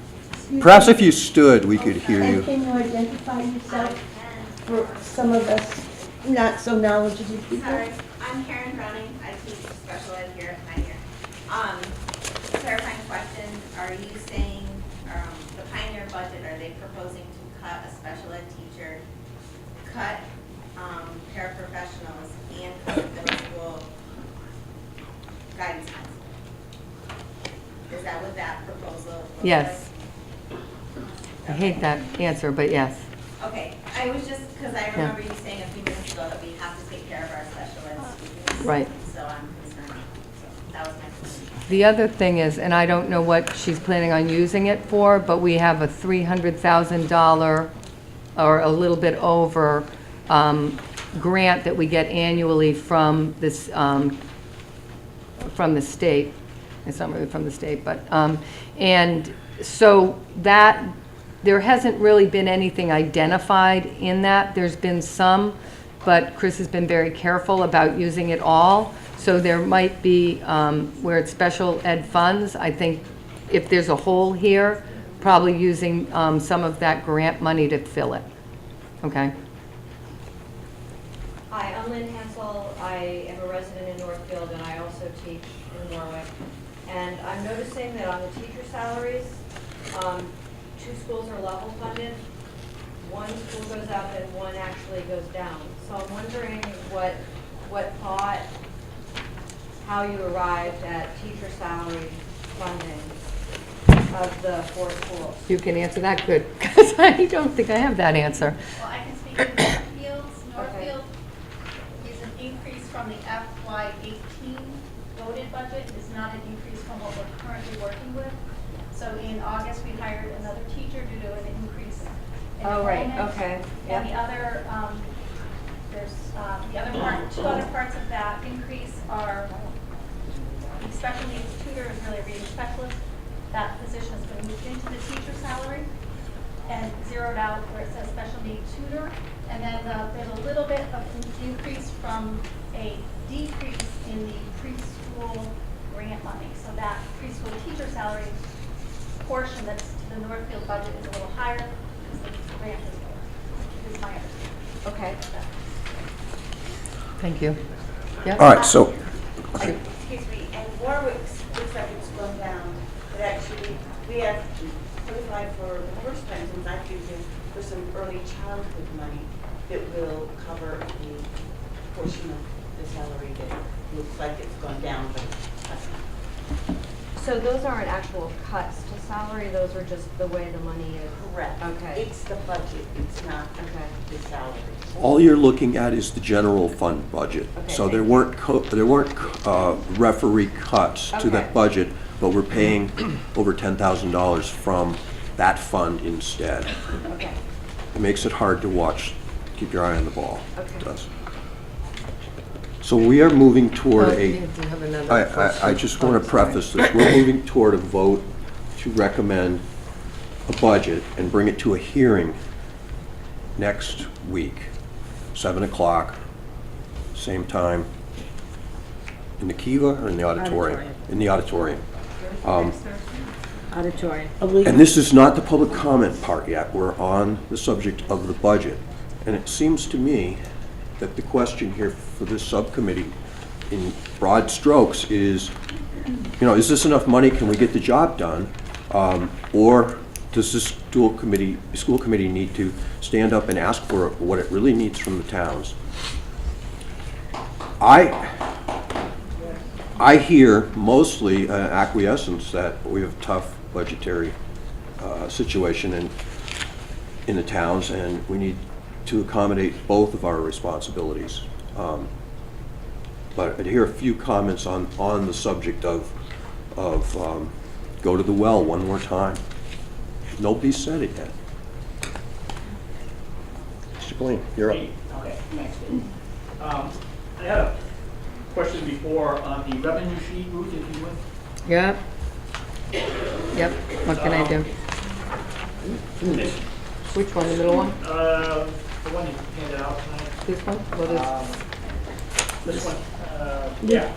Perhaps if you stood, we could hear and you. can you identify yourself And, for some of us not so knowledgeable people? sorry, I'm Karen Browning, I teach special ed here at Pioneer. Clarifying question, are you saying, the Pioneer budget, are they proposing to cut a special ed teacher, cut, paraprofessionals, and cut middle school guidance counselor? Is that what that proposal looks like? Yes. I hate that answer, but yes. Okay, I was just, because I remember you saying a few minutes ago that we have to take care of our special ed students. Right. So I'm concerned. So that was my question. The other thing is, and I don't know what she's planning on using it for, but we have a $300,000 or a little bit over grant that we get annually from this, from the state. It's not really from the state, but, and so that, there hasn't really been anything identified in that. There's been some, but Chris has been very careful about using it all. So there might be, where it's special ed funds, I think if there's a hole here, probably using some of that grant money to fill it. Okay? Hi, I'm Lynn Hansel. I am a resident in Northfield, and I also teach in Warwick. And I'm noticing that on the teacher salaries, 2 schools are level funded. 1 school goes up and 1 actually goes down. So I'm wondering what thought, how you arrived at teacher salary funding of the 4 schools. You can answer that good, because I don't think I have that answer. Well, I can speak to Northfield's. Northfield is an increase from the FY18 voted budget. It's not an increase from what we're currently working with. So in August, we hired another teacher due to an increase in Oh, right, enrollment. okay, And yeah. the other, there's, the other part, 2 other parts of that increase are special needs tutor is really a reading specialist. That position has been moved into the teacher salary and zeroed out where it says special need tutor. And then there's a little bit of an increase from a decrease in the preschool grant money. So that preschool teacher salary portion that's to the Northfield budget is a little higher because the grant is lower. is my understanding. Okay. Thank you. Yeah? All right, so, Excuse me, and Warwick's looks like it's gone down, but actually, we have qualified for the first time since I've used it for some early childhood money that will cover the portion of the salary that looks like it's gone down, but that's not. So those aren't actual cuts to salary, those are just the way the money is? Correct. Okay. It's the budget, it's not Okay. the salary. all you're looking at is the general fund budget. Okay, So thank there weren't referee cuts to Okay. that budget, but we're paying over $10,000 from that fund instead. Okay. It makes it hard to watch, keep your eye on the ball. Okay. It does. So we are moving toward Oh, a, you do have another I just want to preface this. We're moving toward a vote to recommend a budget and bring it to a hearing next week, 7 o'clock, same time, in the Kiva or in the auditorium? In the auditorium. Auditorium. And this is not the public comment part yet. We're on the subject of the budget. And it seems to me that the question here for this subcommittee, in broad strokes, is, is this enough money? Can we get the job done? Or does this school committee need to stand up and ask for what it really needs from the towns? I hear mostly acquiescence that we have a tough budgetary situation in the towns, and we need to accommodate both of our responsibilities. But I'd hear a few comments on the subject of go to the well one more time. Nobody's said it yet. Mr. Glean, you're up. Okay, thanks, Dave. I had a question before on the revenue sheet, Ruth, if you would. Yep. Yep, what can I do? This, Which one, the middle one? the one you handed out tonight. This one? What is, This one, yeah.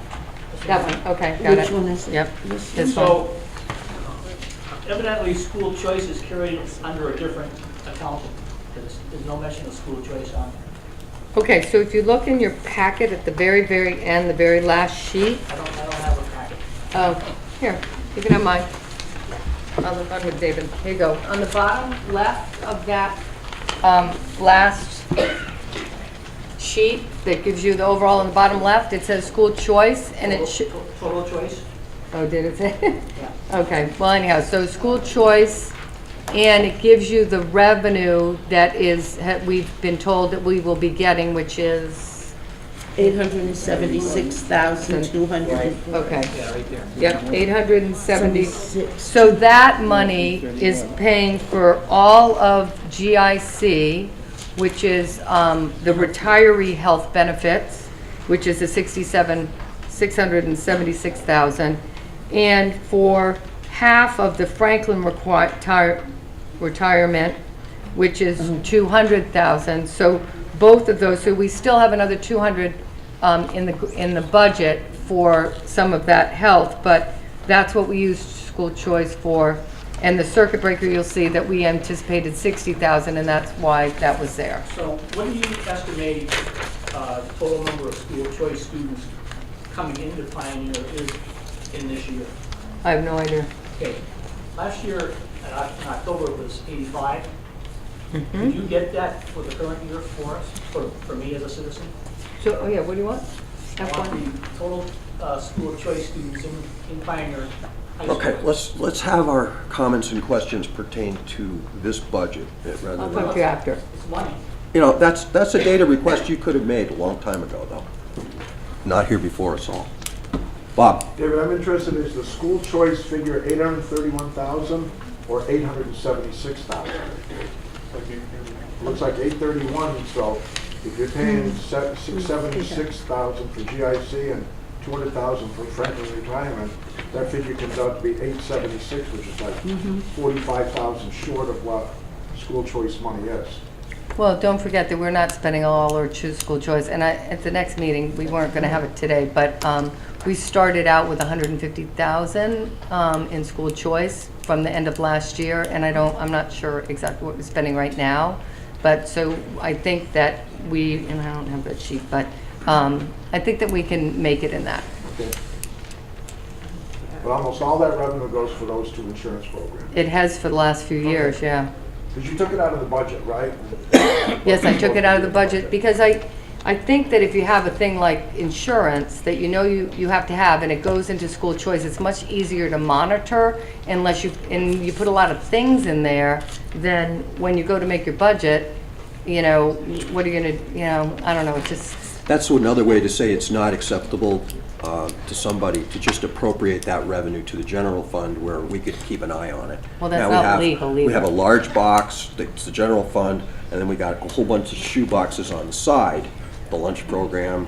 that one, okay, got it. Which one is it? Yep, This this one. So evidently, school choice is carried under a different accountant. There's no mention of school choice on there. Okay, so if you look in your packet at the very, very end, the very last sheet, I don't have a packet. oh, here, you can have mine. I'm with David, here you go. On the bottom left of that last sheet that gives you the overall on the bottom left, it says school choice, and it should, Total choice? oh, did it say? Yeah. Okay, well anyhow, so school choice, and it gives you the revenue that is, we've been told that we will be getting, which is, 876,200. okay, Yeah, right there. yep, 870. 76. So that money is paying for all of GIC, which is the retiree health benefits, which is the 676,000, and for half of the Franklin retirement, which is 200,000. So both of those, so we still have another 200 in the budget for some of that health, but that's what we used school choice for. And the circuit breaker, you'll see that we anticipated 60,000, and that's why that was there. So what do you estimate total number of school choice students coming into Pioneer is in this year? I have no idea. Okay, last year in October it was 85. Mm-hmm. Did you get that for the current year for us, for me as a citizen? So, oh yeah, what do you want? I want F1? the total school choice students in Pioneer High School. Okay, let's have our comments and questions pertain to this budget rather I'll than, talk to you after. It's money. that's a data request you could have made a long time ago, though. Not here before us all. Bob? David, I'm interested, is the school choice figure 831,000 or 876,000? It looks like 831, so if you're paying 676,000 for GIC and 200,000 for Franklin retirement, that figure comes out to be 876, which is like 45,000 short of what school choice money is. Well, don't forget that we're not spending all or choose school choice, and at the next meeting, we weren't gonna have it today, but we started out with 150,000 in school choice from the end of last year, and I'm not sure exactly what we're spending right now, But so I think that and I don't have that sheet, but I think that we can make it in that. Okay. But almost all that revenue goes for those two insurance programs. It has for the last few years, yeah. Because you took it out of the budget, right? Yes, I took it out of the budget because I think that if you have a thing like insurance that you know you have to have and it goes into school choice, it's much easier to monitor unless you put a lot of things in there, then when you go to make your budget, you know, what are you gonna, you know, I don't know, it's just. That's another way to say it's not acceptable to somebody to just appropriate that revenue to the general fund where we could keep an eye on it. Well, that's Now, we not have- legal We have a either. large box, that's the general fund, and then we got a whole bunch of shoe boxes on the side, the lunch program,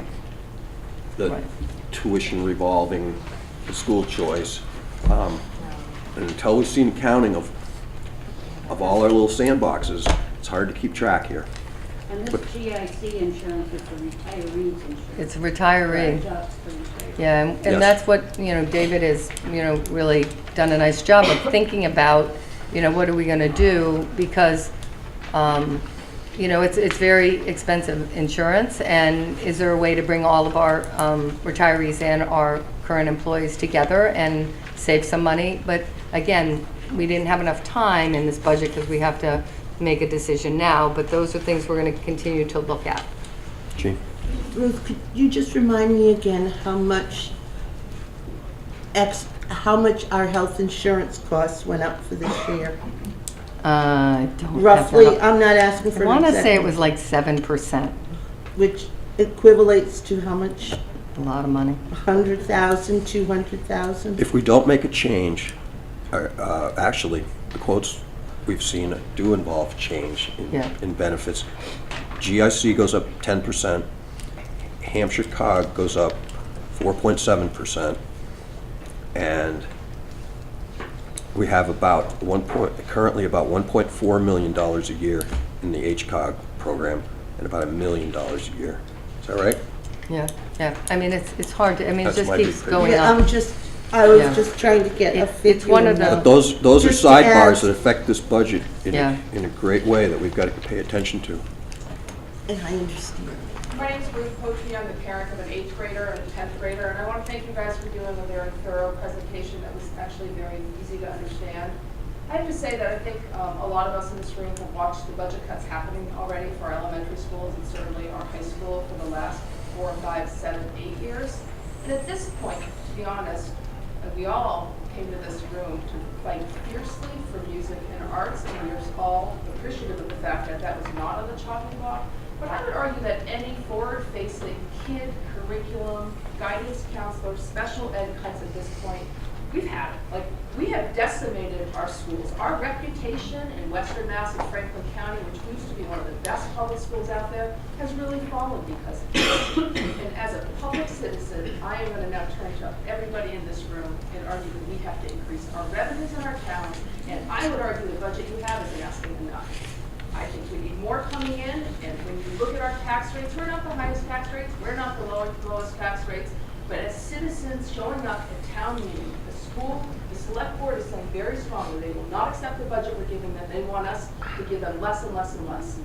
the Right. tuition revolving, the school choice. And until we've seen accounting of all our little sandboxes, it's hard to keep track here. And this GIC insurance is for retirees insurance. It's a retiree. Just for retirees. Yeah, and Yes. that's what, you know, David has, you know, really done a nice job of thinking about, you know, what are we gonna do? Because, you know, it's very expensive insurance, and is there a way to bring all of our retirees and our current employees together and save some money? But again, we didn't have enough time in this budget because we have to make a decision now, but those are things we're gonna continue to look at. Gene? Ruth, could you just remind me again how much our health insurance costs went up for this year? I don't have Roughly, that. I'm not asking for I an want to exact say it number, was like 7%, which equivalates to how much? a lot of money. 100,000, 200,000? If we don't make a change, actually, the quotes we've seen do involve change Yeah. in benefits. GIC goes up 10%, Hampshire COG goes up 4.7%, and we have currently about $1.4 million a year in the HCOG program, and about $1 million a year. Is that right? Yeah, yeah. I mean, it's hard to, I mean, it That's just my keeps big picture. going Yeah, up. I was Yeah. just trying to get a It's figure. one of the- But those are Just to sidebars add- that affect this budget Yeah. in a great way that we've got to pay attention to. And I understand. My name's Ruth Poche. I'm the parent of an 8th grader and a 10th grader, and I want to thank you guys for doing a very thorough presentation that was actually very easy to understand. I have to say that I think a lot of us in this room have watched the budget cuts happening already for our elementary schools and certainly our high school for the last 4, 5, 7, 8 years. And at this point, to be honest, we all came to this room to fight fiercely for music and arts, and we're all appreciative of the fact that that was not on the chopping block. But I would argue that any forward-facing kid, curriculum, guidance counselor, special ed cuts at this point, we've had it. Like, we have decimated our schools. Our reputation in Western Mass and Franklin County, which used to be one of the best public schools out there, has really fallen because of this. And as a public citizen, I am going to now turn to everybody in this room and argue that we have to increase our revenues in our town. And I would argue the budget you have isn't asking enough. I think we need more coming in, and when you look at our tax rates, we're not the highest tax rates, we're not the lowest tax rates, but as citizens showing up at town meeting, the select board is saying very strongly they will not accept the budget we're giving them. They want us to give them less and less and less.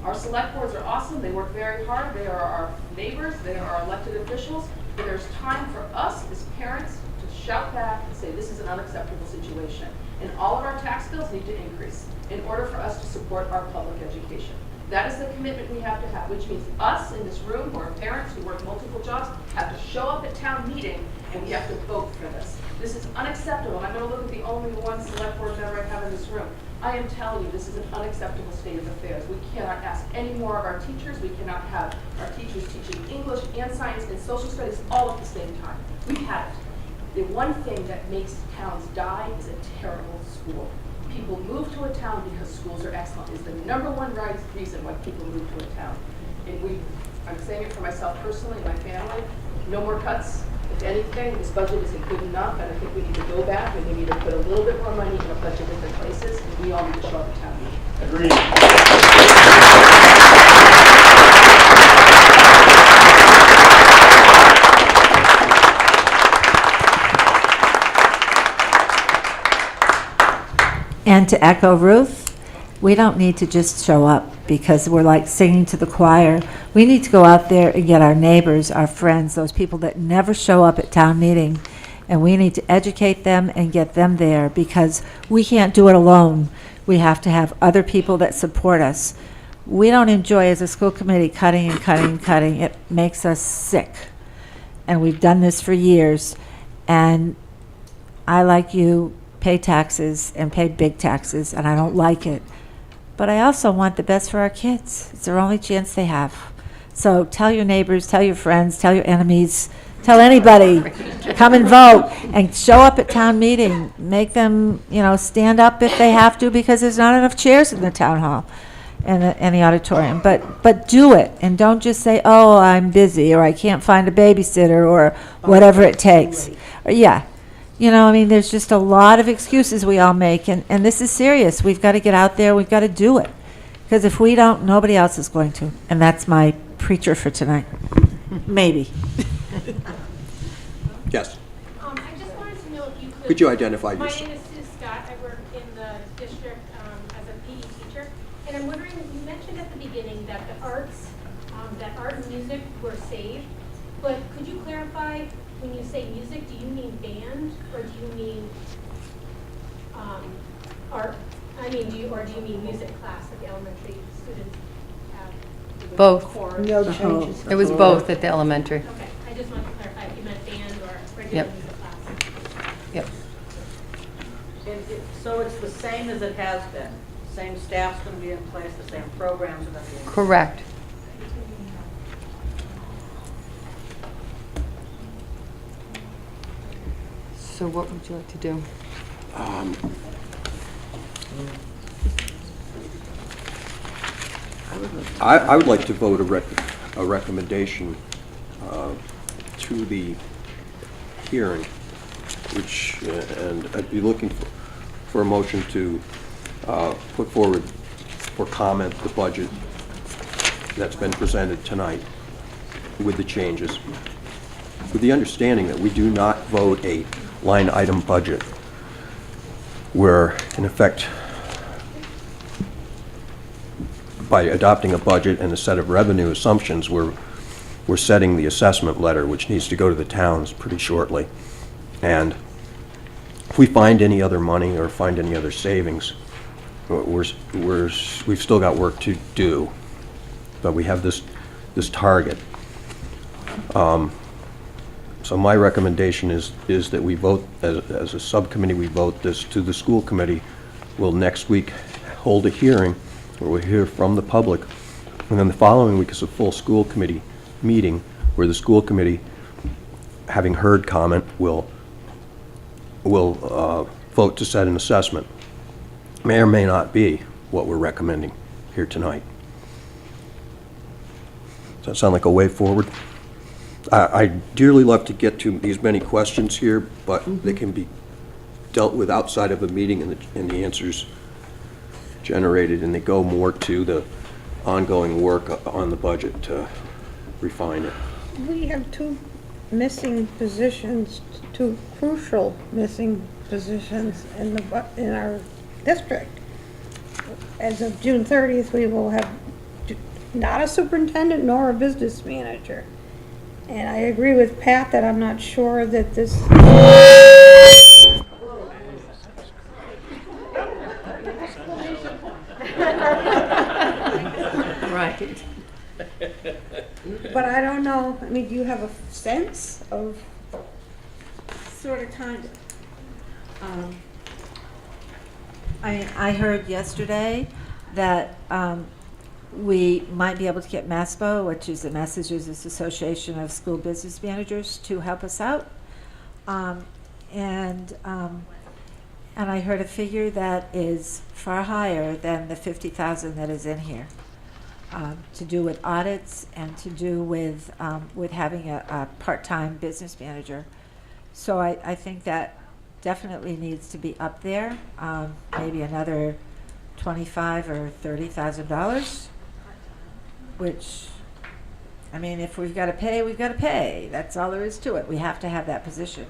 Our select boards are awesome, they work very hard, they are our neighbors, they are our elected officials, but there's time for us as parents to shout back and say this is an unacceptable situation. And all of our tax bills need to increase in order for us to support our public education. That is the commitment we have to have, which means us in this room, who are parents who work multiple jobs, have to show up at town meeting and we have to vote for this. This is unacceptable. I'm going to look at the only one select board member I have in this room. I am telling you, this is an unacceptable state of affairs. We cannot ask any more of our teachers. We cannot have our teachers teaching English and science and social studies all at the same time. We've had it. The one thing that makes towns die is a terrible school. People move to a town because schools are excellent. It's the number one reason why people move to a town. And I'm saying it for myself personally and my family, no more cuts. If anything, this budget isn't good enough, and I think we need to go back and we need to put a little bit more money in a bunch of different places, and we all need to show up at town meeting. Agreed. And to echo Ruth, we don't need to just show up. because we're like singing to the choir. We need to go out there and get our neighbors, our friends, those people that never show up at town meeting, and we need to educate them and get them there, because we can't do it alone. We have to have other people that support us. We don't enjoy, as a school committee, cutting and cutting and cutting. It makes us sick. And we've done this for years. And I, like you, pay taxes and pay big taxes, and I don't like it. But I also want the best for our kids. It's their only chance they have. So tell your neighbors, tell your friends, tell your enemies, tell anybody, come and vote, and show up at town meeting. Make them, stand up if they have to, because there's not enough chairs in the town hall and the auditorium. But do it, and don't just say, oh, I'm busy, or I can't find a babysitter, or whatever it takes. There's just a lot of excuses we all make, and this is serious. We've got to get out there. We've got to do it, because if we don't, nobody else is going to. And that's my preacher for tonight. Maybe. Yes. I just wanted to know if you Could you identify yourself? My name is Sue Scott. I work in the district as a PE teacher. And I'm wondering, you mentioned at the beginning that the arts, that art and music were saved. But could you clarify, when you say music, do you mean band, or do you mean art? Do you mean music class that the elementary students have? Both. Chorus? No changes. It was both at the elementary. Okay, I just wanted to clarify if you meant band or regular Yep. music class. Yep. So it's the same as it has been? Same staff's going to be in place, the same programs are going to be in place? Correct. So what would you like to do? I would like to vote a recommendation to the hearing, which, and I'd be looking for a motion to put forward for comment the budget that's been presented tonight with the changes, with the understanding that we do not vote a line item budget, where in effect, by adopting a budget and a set of revenue assumptions, we're setting the assessment letter, which needs to go to the towns pretty shortly. And if we find any other money or find any other savings, we've still got work to do, but we have this target. So my recommendation is that we vote, as a subcommittee, we vote this to the school committee. We'll next week hold a hearing where we'll hear from the public, and then the following week is a full school committee meeting where the school committee, having heard comment, will vote to set an assessment. May or may not be what we're recommending here tonight. Does that sound like a way forward? I'd dearly love to get to these many questions here, but they can be dealt with outside of a meeting, and the answers generated, and they go more to the ongoing work on the budget to refine it. We have two missing positions, two crucial missing positions in our district. As of June 30th, we will have not a superintendent nor a business manager. And I agree with Pat that I'm not sure that this. Right. But I don't know, do you have a sense of sort of time? I heard yesterday that we might be able to get MASBO, which is the Massachusetts Association of School Business Managers, to help us out. And I heard a figure that is far higher than the 50,000 that is in here, to do with audits and to do with having a part-time business manager. So I think that definitely needs to be up there, maybe another $25,000 or $30,000, which, if we've got to pay, we've got to pay. That's all there is to it. We have to have that position.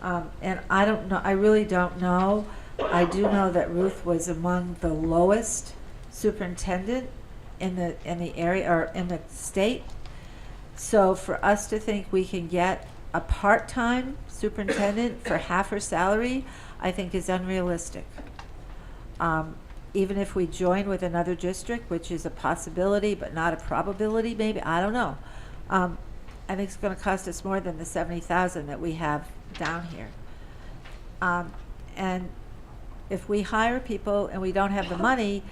And I don't know, I really don't know. I do know that Ruth was among the lowest superintendent in the area, or in the state. So for us to think we can get a part-time superintendent for half her salary, I think is unrealistic. Even if we join with another district, which is a possibility but not a probability, maybe, I don't know. I think it's gonna cost us more than the 70,000 that we have down here. And if we hire people and we don't have the money,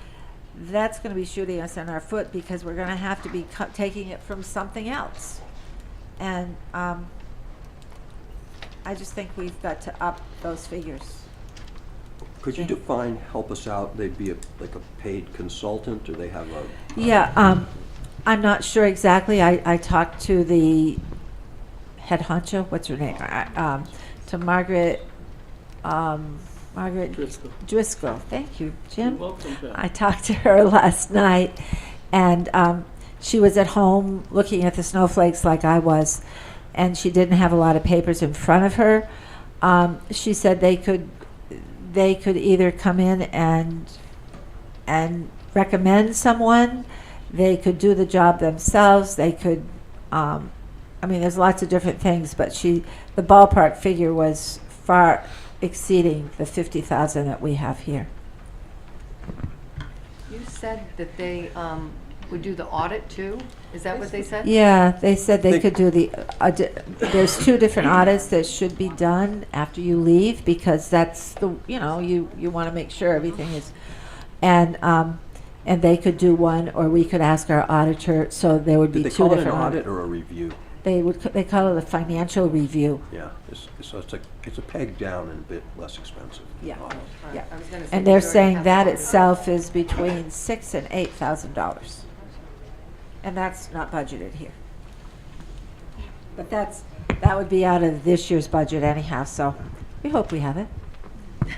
that's gonna be shooting us in our foot, because we're gonna have to be taking it from something else. And I just think we've got to up those figures. Could you define, help us out, they'd be like a paid consultant, or they have a? Yeah, I'm not sure exactly. I talked to the head honcho, what's her name? To Margaret Driscoll. Thank you, Jim. You're welcome, Beth. I talked to her last night, and she was at home looking at the snowflakes like I was, and she didn't have a lot of papers in front of her. She said they could either come in and recommend someone, they could do the job themselves, they could, I mean, there's lots of different things, but the ballpark figure was far exceeding the 50,000 that we have here. You said that they would do the audit too? Is that what they said? Yeah, they said they could do the, there's 2 different audits that should be done after you leave, because that's the, you want to make sure everything is, and they could do one, or we could ask our auditor, so there would be 2 different Did they call it an audits. audit or a review? They call it a financial review. Yeah, so it's a peg down and a bit less expensive. Yeah, Audit. yeah. I was gonna say And we they're already saying have that the audit. itself is between $6,000 and $8,000. And that's not budgeted here. But that would be out of this year's budget anyhow, so we hope we have it. I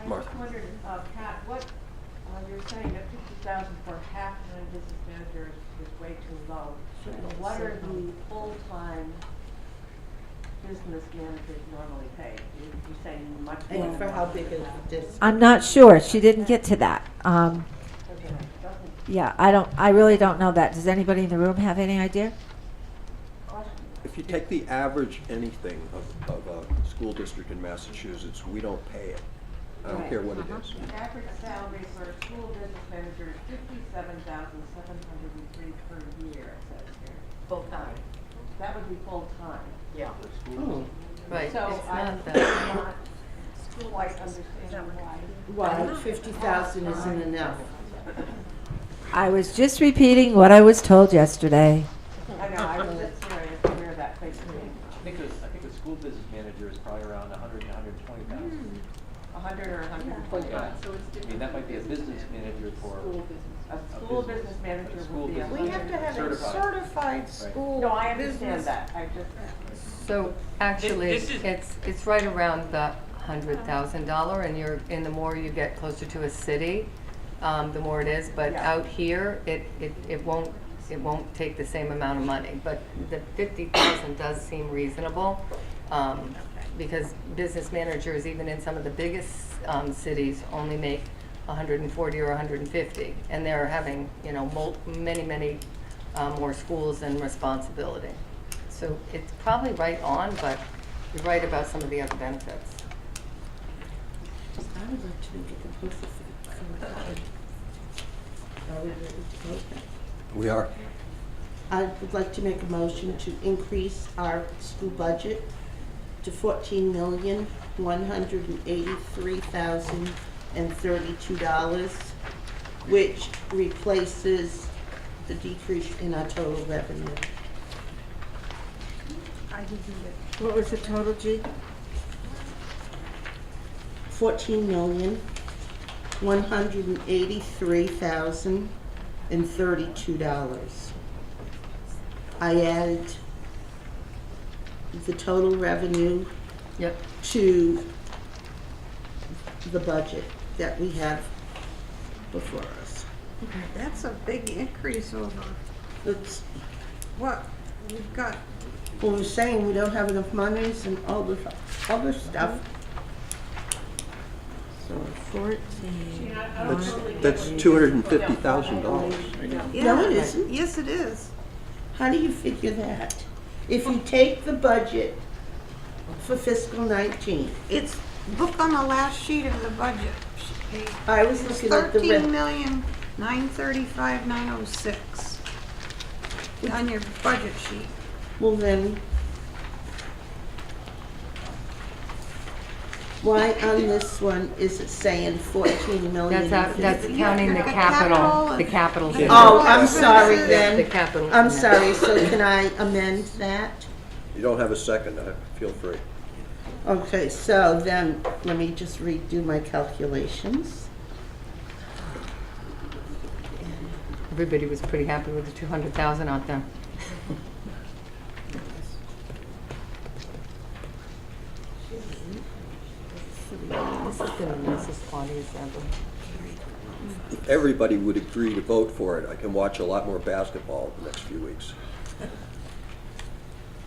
just wondered, Pat, what, you're saying that 50,000 for half of a business manager is way too low. What are the full-time business managers normally paid? You're saying much more. And for how big is this? I'm not sure. She didn't get to that. Yeah, I really don't know that. Does anybody in the room have any idea? If you take the average anything of a school district in Massachusetts, we don't pay it. I don't care what it is. The average salary for a school business manager is $57,703 per year, it says here. Full-time. That would be full-time. Yeah. Right, So it's I'm not that. not quite understanding why. Why 50,000 isn't enough? I was just repeating what I was told yesterday. I know, I was just curious where that figure came I think a school business manager is probably around 100 to 120,000. from. 100 or 120. Yeah. I mean, that might be a business manager for A school business manager would be a business We have to have a certified school. No, I understand business. that, I just. So actually, This is- it's right around the $100,000, and the more you get closer to a city, the more it is. But Yeah. out here, it won't take the same amount of money. But the 50,000 does seem reasonable, because business managers, even in some of the biggest cities, only make 140 or 150, and they're having many more schools and responsibility. So it's probably right on, but you're right about some of the other benefits. I would like to make a proposal for Are we ready to vote? We are. I would like to make a motion to increase our school budget to $14,183,032, which replaces the decrease in our total revenue. I didn't get. What was the total, G? $14,183,032. I added the total revenue Yep. to the budget that we have before us. That's a big increase over It's, what we've got. well, we're saying we don't have enough monies and all the other stuff. So 14. That's $250,000. No, it isn't. Yes, it is. How do you figure that? If you take the budget for fiscal 19, It's, look on the last sheet of the budget. I was It's looking at the. 13,935,906 on your budget sheet. Well then, why on this one is it saying 14 million? That's counting the The capital, capital. Oh, I'm sorry then. The capital. I'm sorry, so can I amend that? You don't have a second, feel free. Okay, so then, let me just redo my calculations. Everybody was pretty happy with the 200,000 out there. This has been the nicest audience ever. If everybody would agree to vote for it, I can watch a lot more basketball in the next few weeks.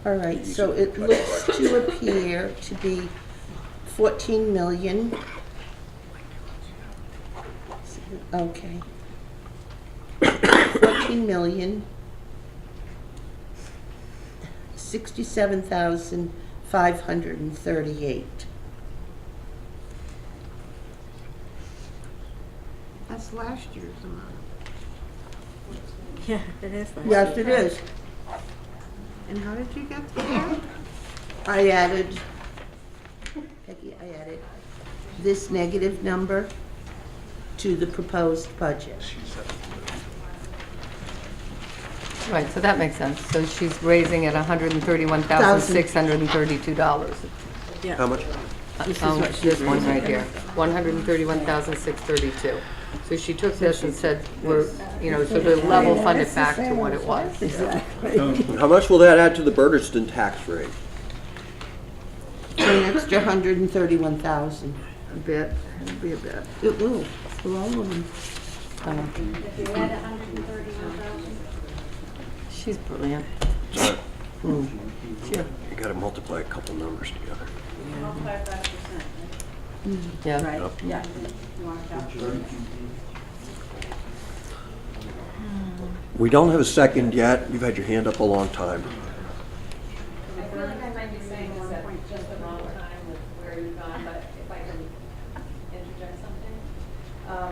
All right, so it looks to appear to be 14 million. Okay. 14 million, 67,538. That's last year's amount. Yeah, it is. Yes, it is. And how did you get to that? I added, Peggy, I added this negative number to the proposed budget. Right, so that makes sense. So she's raising it $131,632. How much? This one right here, $131,632. So she took this and said, we're, so to level fund it back to what it was. How much will that add to the Bernardston tax rate? An extra 131,000. A bit, it'll be a bit. It will, for all of them. If you add 131,000, She's brilliant. Sure. Sure. You gotta multiply a couple numbers together. multiply 5%. Yeah. Right, Yep. yeah. You want to calculate? We don't have a second yet. You've had your hand up a long time. I feel like I might be saying this at just the wrong time with where you've gone, but if I can interject something.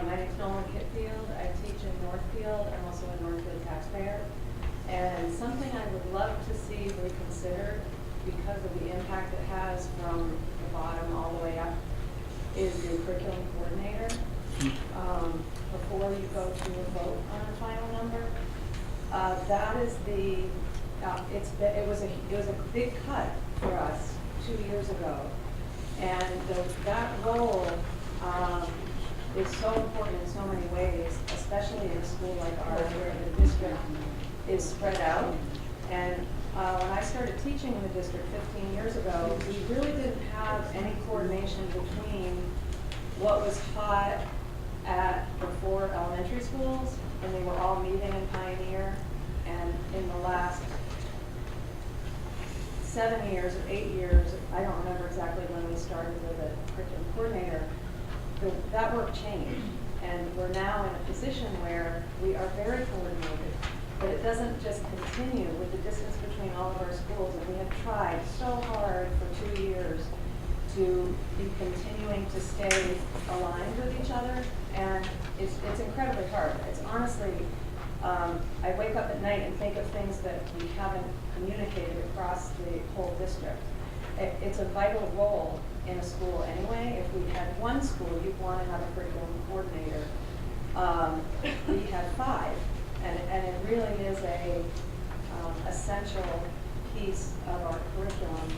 My name's Nolan Kitfield. I teach in Northfield. I'm also a Northfield taxpayer. And something I would love to see reconsidered because of the impact it has from the bottom all the way up is the curriculum coordinator. Before you go to a vote on a final number, that is it was a big cut for us 2 years ago, and that role is so important in so many ways, especially in a school like ours where the district is spread out. And when I started teaching in the district 15 years ago, we really didn't have any coordination between what was taught at the 4 elementary schools, and they were all meeting in Pioneer. And in the last 7 years or 8 years, I don't remember exactly when we started with a curriculum coordinator, that work changed. And we're now in a position where we are very coordinated, but it doesn't just continue with the distance between all of our schools. And we have tried so hard for 2 years to be continuing to stay aligned with each other, and it's incredibly hard. It's honestly, I wake up at night and think of things that we haven't communicated across the whole district. It's a vital role in a school anyway. If we had one school, you'd want to have a curriculum coordinator. We have 5, and it really is a essential piece of our curriculum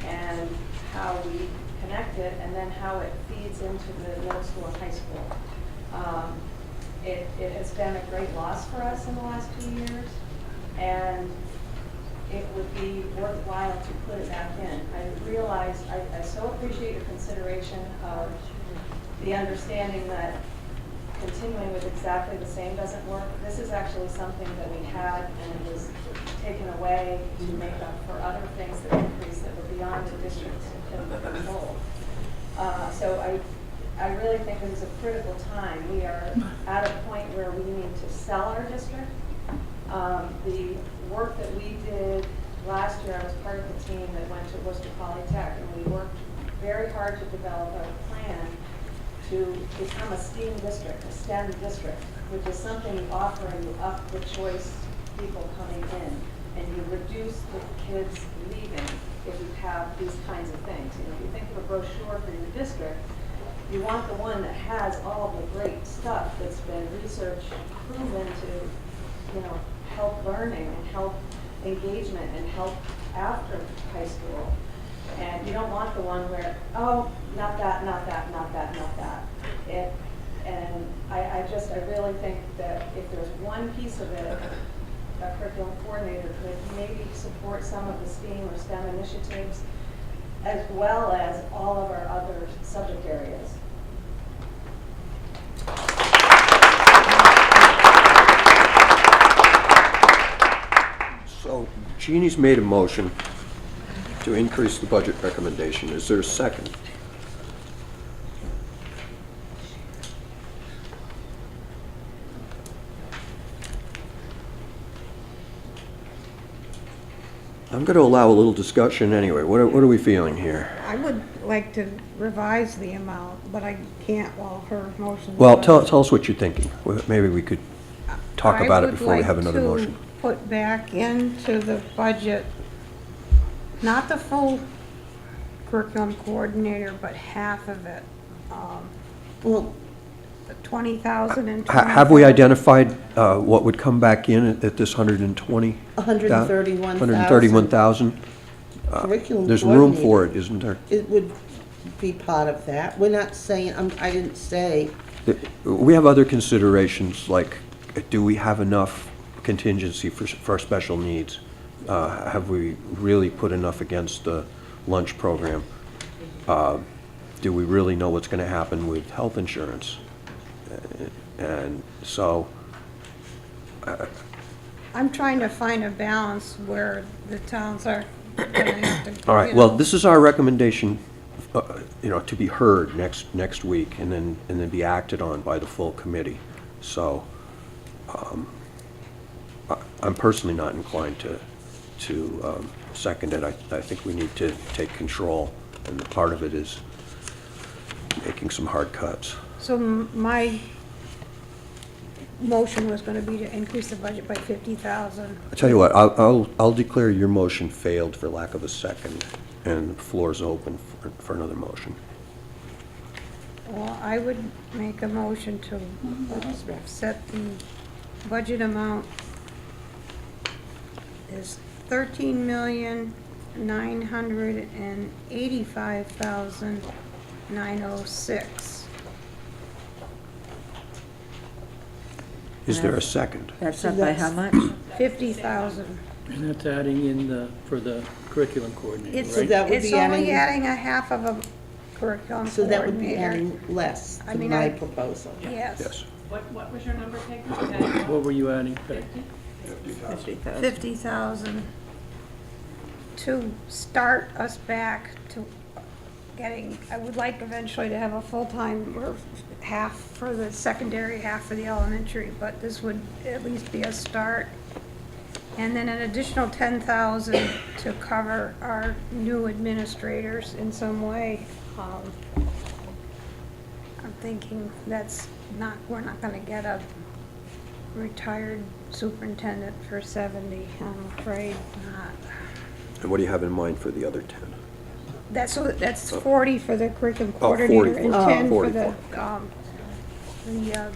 and how we connect it, and then how it feeds into the middle school and high school. It has been a great loss for us in the last 2 years, and it would be worthwhile to put it back in. I realize, I so appreciate your consideration of the understanding that continuing with exactly the same doesn't work. This is actually something that we had, and it was taken away to make up for other things that increased that were beyond the district's control. So I really think it is a critical time. We are at a point where we need to sell our district. The work that we did last year, I was part of the team that went to Worcester Polytech, and we worked very hard to develop a plan to become a STEAM district, a STEM district, which is something you offer and you up the choice people coming in, and you reduce the kids leaving if you have these kinds of things. You know, if you think of a brochure for your district, you want the one that has all the great stuff that's been research proven to, you know, help learning and help engagement and help after high school. And you don't want the one where, oh, not that, not that, not that, not that. And I really think that if there's one piece of it, a curriculum coordinator could maybe support some of the STEAM or STEM initiatives, as well as all of our other subject areas. So Jeannie's made a motion to increase the budget recommendation. Is there a second? I'm going to allow a little discussion anyway. What are we feeling here? I would like to revise the amount, but I can't while her motion. Well, tell us what you're thinking. Maybe we could talk about it before we have another motion. I would like to put back into the budget, not the full curriculum coordinator, but half of it. Well, The 20,000 and Have we identified what would come back in at this 120? 131,000. 131,000? Curriculum There's room coordinator. for it, isn't there? It would be part of that. We're not saying, I didn't say, We have other considerations, like, do we have enough contingency for special needs? Have we really put enough against the lunch program? Do we really know what's going to happen with health insurance? And so, I'm trying to find a balance where the towns are gonna have to. all right, well, this is our recommendation, to be heard next week and then be acted on by the full committee. So, I'm personally not inclined to second it. I think we need to take control, and part of it is making some hard cuts. So my motion was gonna be to increase the budget by 50,000. I tell you what, I'll declare your motion failed for lack of a second, and the floor is open for another motion. Well, I would make a motion to set the budget amount is 13,985,906. Is there a second? That's up by how much? 50,000. And that's adding in for the curriculum coordinator, It's, right? that would it's be only adding- adding a half of a curriculum so that would be coordinator. adding less I than mean, my I- proposal. Yes. Yes. What was your number, Peggy? What were you adding, Peg? 50,000 to start us back to getting, I would like eventually to have a full-time, or half for the secondary, half for the elementary, but this would at least be a start. And then an additional 10,000 to cover our new administrators in some way. I'm thinking we're not gonna get a retired superintendent for 70, I'm afraid not. And what do you have in mind for the other 10? That's 40 for the curriculum Oh, 40 coordinator and for- 10 for 40 the, for- the,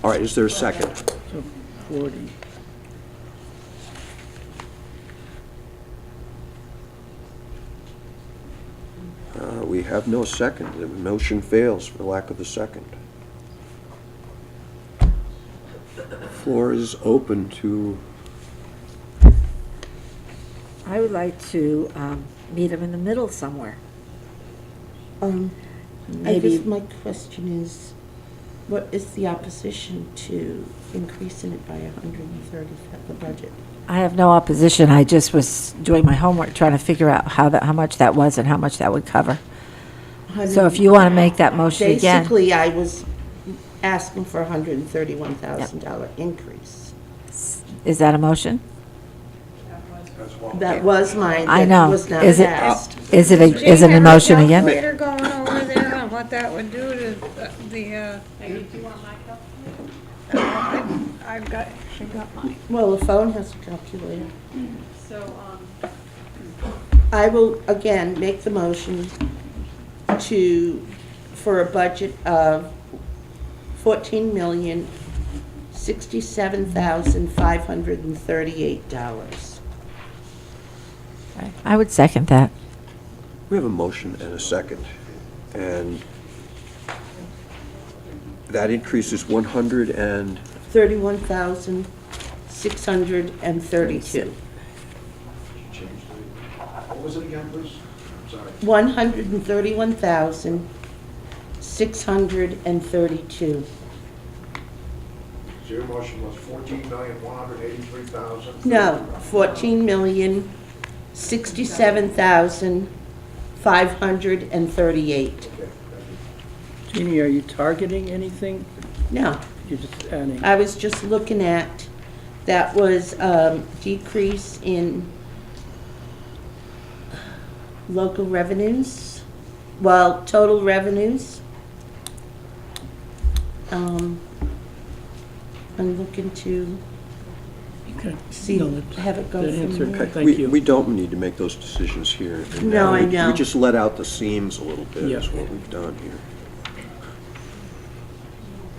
All right, is there a second? So 40. We have no second. The motion fails for lack of a second. Floor is open to, I would like to meet them in the middle somewhere. I Maybe- guess my question is, what is the opposition to increasing it by 130 the budget? I have no opposition. I just was doing my homework, trying to figure out how much that was and how much that would cover. So if you want to make that motion again. Basically, I was asking for a $131,000 increase. Is that a motion? That was mine. I that know. was not Is it, passed. is it an emotion again? Calculator going over there on what that would do to the, Maybe do you want my calculator? I've got, she got mine. Well, the phone has a calculator. So, I will, again, make the motion for a budget of $14,067,538. I would second that. We have a motion and a second, and that increase is 100 and... 31,632. What was it again, please? I'm sorry. 131,632. So your motion was 14,183,000? No, 14,067,538. Okay, thank you. Jeannie, are you targeting anything? No, You're just adding? I was just looking at, that was decrease in local revenues, well, total revenues. I'm looking to Okay. see, No, that- have it go that from answered- there. Thank We you. don't need to make those decisions here. and No, now. I know. We just let out the seams a little bit, Yeah. is what we've done here.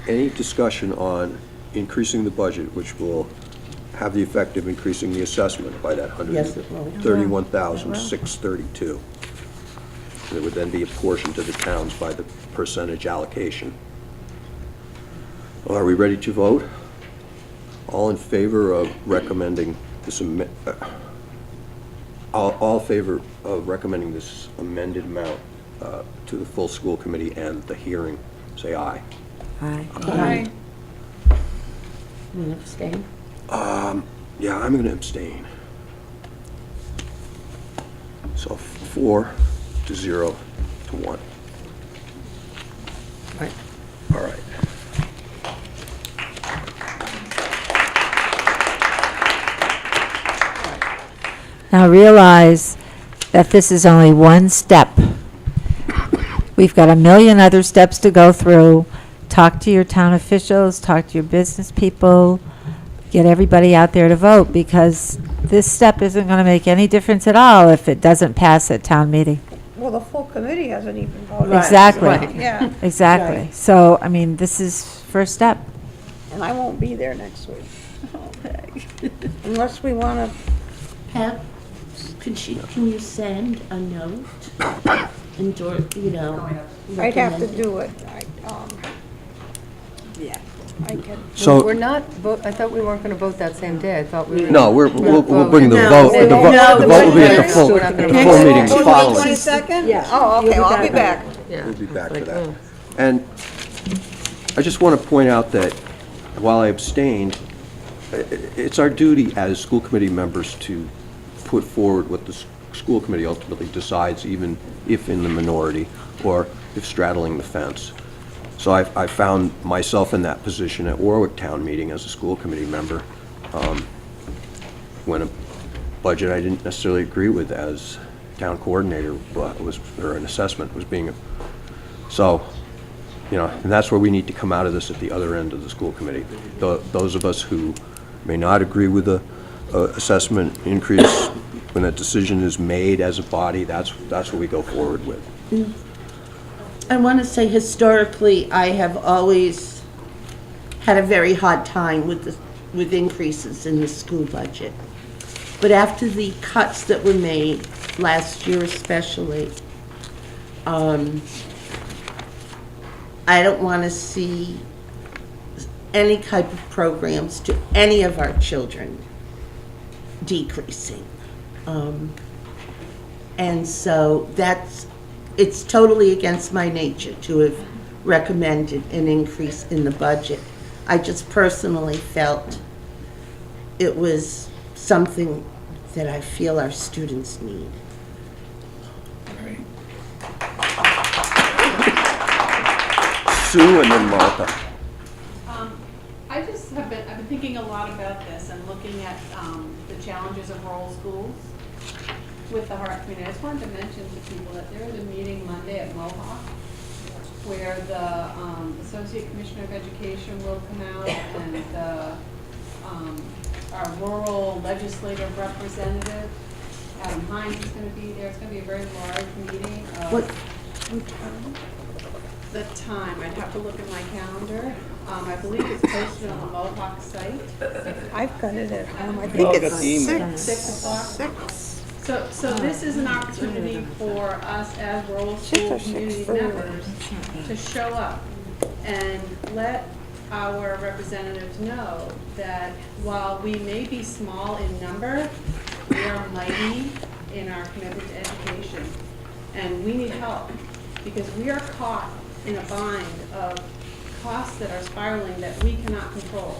Any discussion on increasing the budget, which will have the effect of increasing the assessment by that Yes, it will. 131,632? It would then be apportioned to the towns by the percentage allocation. Are we ready to vote? All in favor of recommending this, all in favor of recommending this amended amount to the full school committee and the hearing, say aye. Aye. Aye. You wanna abstain? Yeah, I'm going to abstain. So 4 to 0 to 1. Right. All right. Now realize that this is only one step. We've got a million other steps to go through. Talk to your town officials, talk to your business people, get everybody out there to vote, because this step isn't going to make any difference at all if it doesn't pass at town meeting. Well, the full committee hasn't even voted. Right. Exactly. Right. Yeah, Exactly. Right. So, I mean, this is first step. and I won't be there next week. Unless we want to, Pat, can you send a note? I'd have to do it. Yeah, I could. So, We're not, I thought we weren't going to vote that same day. I thought we were. no, we'll bring the No, vote. no, The no, vote will be at the no, full we're not gonna the vote. full meeting the Oh, following. 22nd? Yeah. Oh, okay, You'll be well, I'll be back. back. Yeah. We'll be back for Like, that. oh. And I just want to point out that while I abstained, it's our duty as school committee members to put forward what the school committee ultimately decides, even if in the minority or if straddling the fence. So I found myself in that position at Warwick Town Meeting as a school committee member, when a budget I didn't necessarily agree with as town coordinator was, or an assessment was being, so, you know, and that's where we need to come out of this at the other end of the school committee. Those of us who may not agree with the assessment increase, when that decision is made as a body, that's what we go forward with. I want to say historically, I have always had a very hard time with increases in the school budget. But after the cuts that were made last year especially, I don't want to see any type of programs to any of our children decreasing. And so it's totally against my nature to have recommended an increase in the budget. I just personally felt it was something that I feel our students need. Sue and then Martha. I've been thinking a lot about this and looking at the challenges of rural schools with the Hart community. I just wanted to mention to people that there is a meeting Monday at Mohawk where the Associate Commissioner of Education will come out and our rural legislative representative, Adam Hines, is going to be there. It's going to be a very large meeting. What The time, I'd have to look at my calendar. I believe it's posted on the Mohawk site. I've got it at home. I think it's 6 o'clock. So this is an opportunity for us as rural school community members to show up and let our representatives know that while we may be small in number, we are mighty in our commitment to education. And we need help because we are caught in a bind of costs that are spiraling that we cannot control.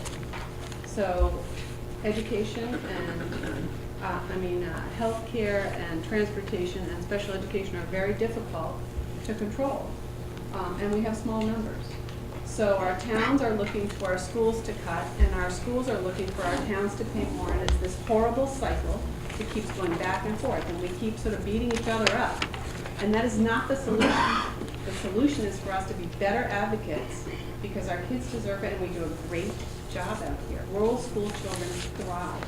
So education and healthcare and transportation and special education are very difficult to control. And we have small numbers. So our towns are looking for our schools to cut, and our schools are looking for our towns to pay more, and it's this horrible cycle that keeps going back and forth, and we keep sort of beating each other up. And that is not the solution. The solution is for us to be better advocates because our kids deserve it and we do a great job out here. Rural school children thrive.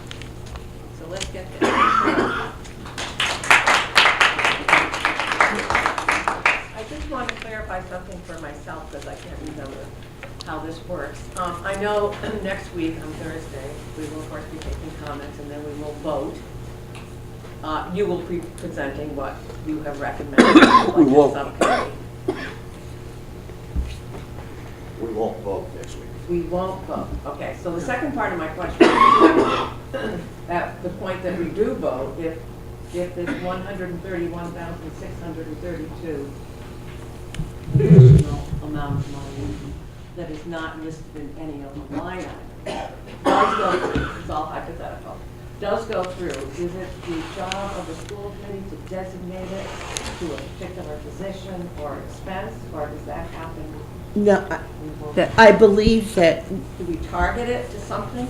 So let's get there. I just want to clarify something for myself because I can't remember how this works. I know next week on Thursday, we will of course be taking comments and then we will vote. You will be presenting what you have recommended to the budget subcommittee. We won't vote next week. We won't vote. Okay, so the second part of my question is, at the point that we do vote, if this 131,632 additional amount of money that is not listed in any of the line items does go through, it's all hypothetical, does go through, is it the job of the school committee to designate it to a particular position or expense, or does that happen? No, I believe that Do we target it to something?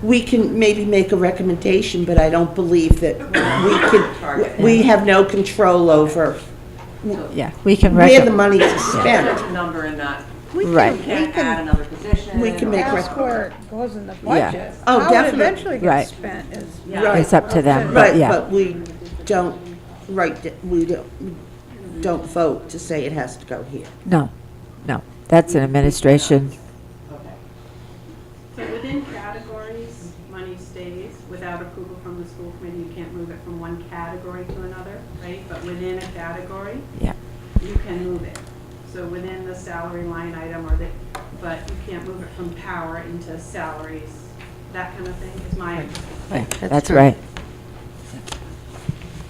we can maybe make a recommendation, but I don't believe that we have no control over. Yeah, we can Where the money is spent. There's a number in that. Right. We can't add another position. We can make That's where it goes in the Yeah. budget. Oh, How it definitely. eventually Right. gets spent is. Yeah. It's up to them, but Right, yeah. but we don't don't vote to say it has to go here. No, that's an administration. Okay. So within categories, money stays. Without approval from the school committee, you can't move it from one category to another, right? But within a category, Yeah. you can move it. So within the salary line item but you can't move it from power into salaries, that kind of thing is my. That's right.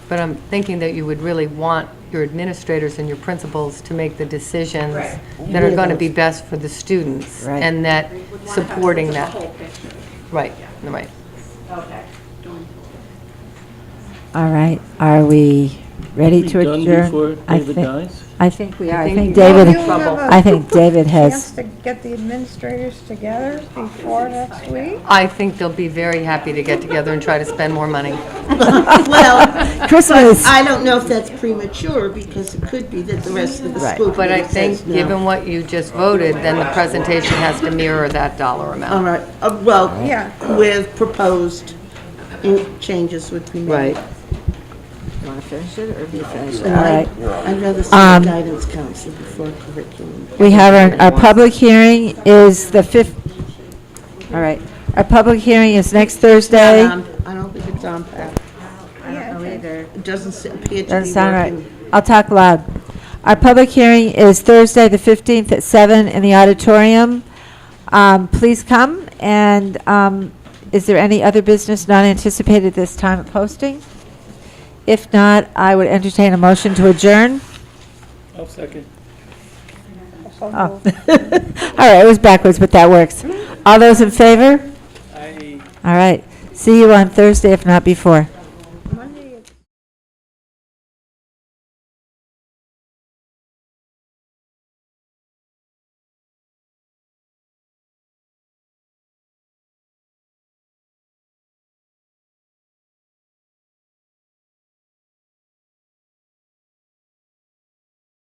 But I'm thinking that you would really want your administrators and your principals to make the decisions Right. that are going to be best for the students, Right. and that We would wanna have supporting the that. whole picture. Right, right. Okay. All right, are we ready to We done adjourn? before I David think- dies? I think we are. I think think you- David, You'll have I think David Chance has, to get the administrators together before next week? I think they'll be very happy to get together and try to spend more money. Well, Christmas. I don't know if that's premature because it could be that the rest of the Right. school But I committee think, says no. given what you just voted, then the presentation has to mirror that dollar All amount. right, well, Yeah. with proposed changes would be made. Right. You want to finish it, or do you finish it? And All right. I'd rather see the guidance council before curriculum. We have our public hearing is the 5th, all right. Our public hearing is next Thursday. I don't think it's on, Pat. I don't know either. It doesn't appear to Doesn't be sound right. working. I'll talk loud. Our public hearing is Thursday, the 15th at 7 in the auditorium. Please come, and is there any other business not anticipated this time at posting? If not, I would entertain a motion to adjourn. I'll second. Oh. All right, it was backwards, but that works. All those in favor? I All right. See you on Thursday, if not before.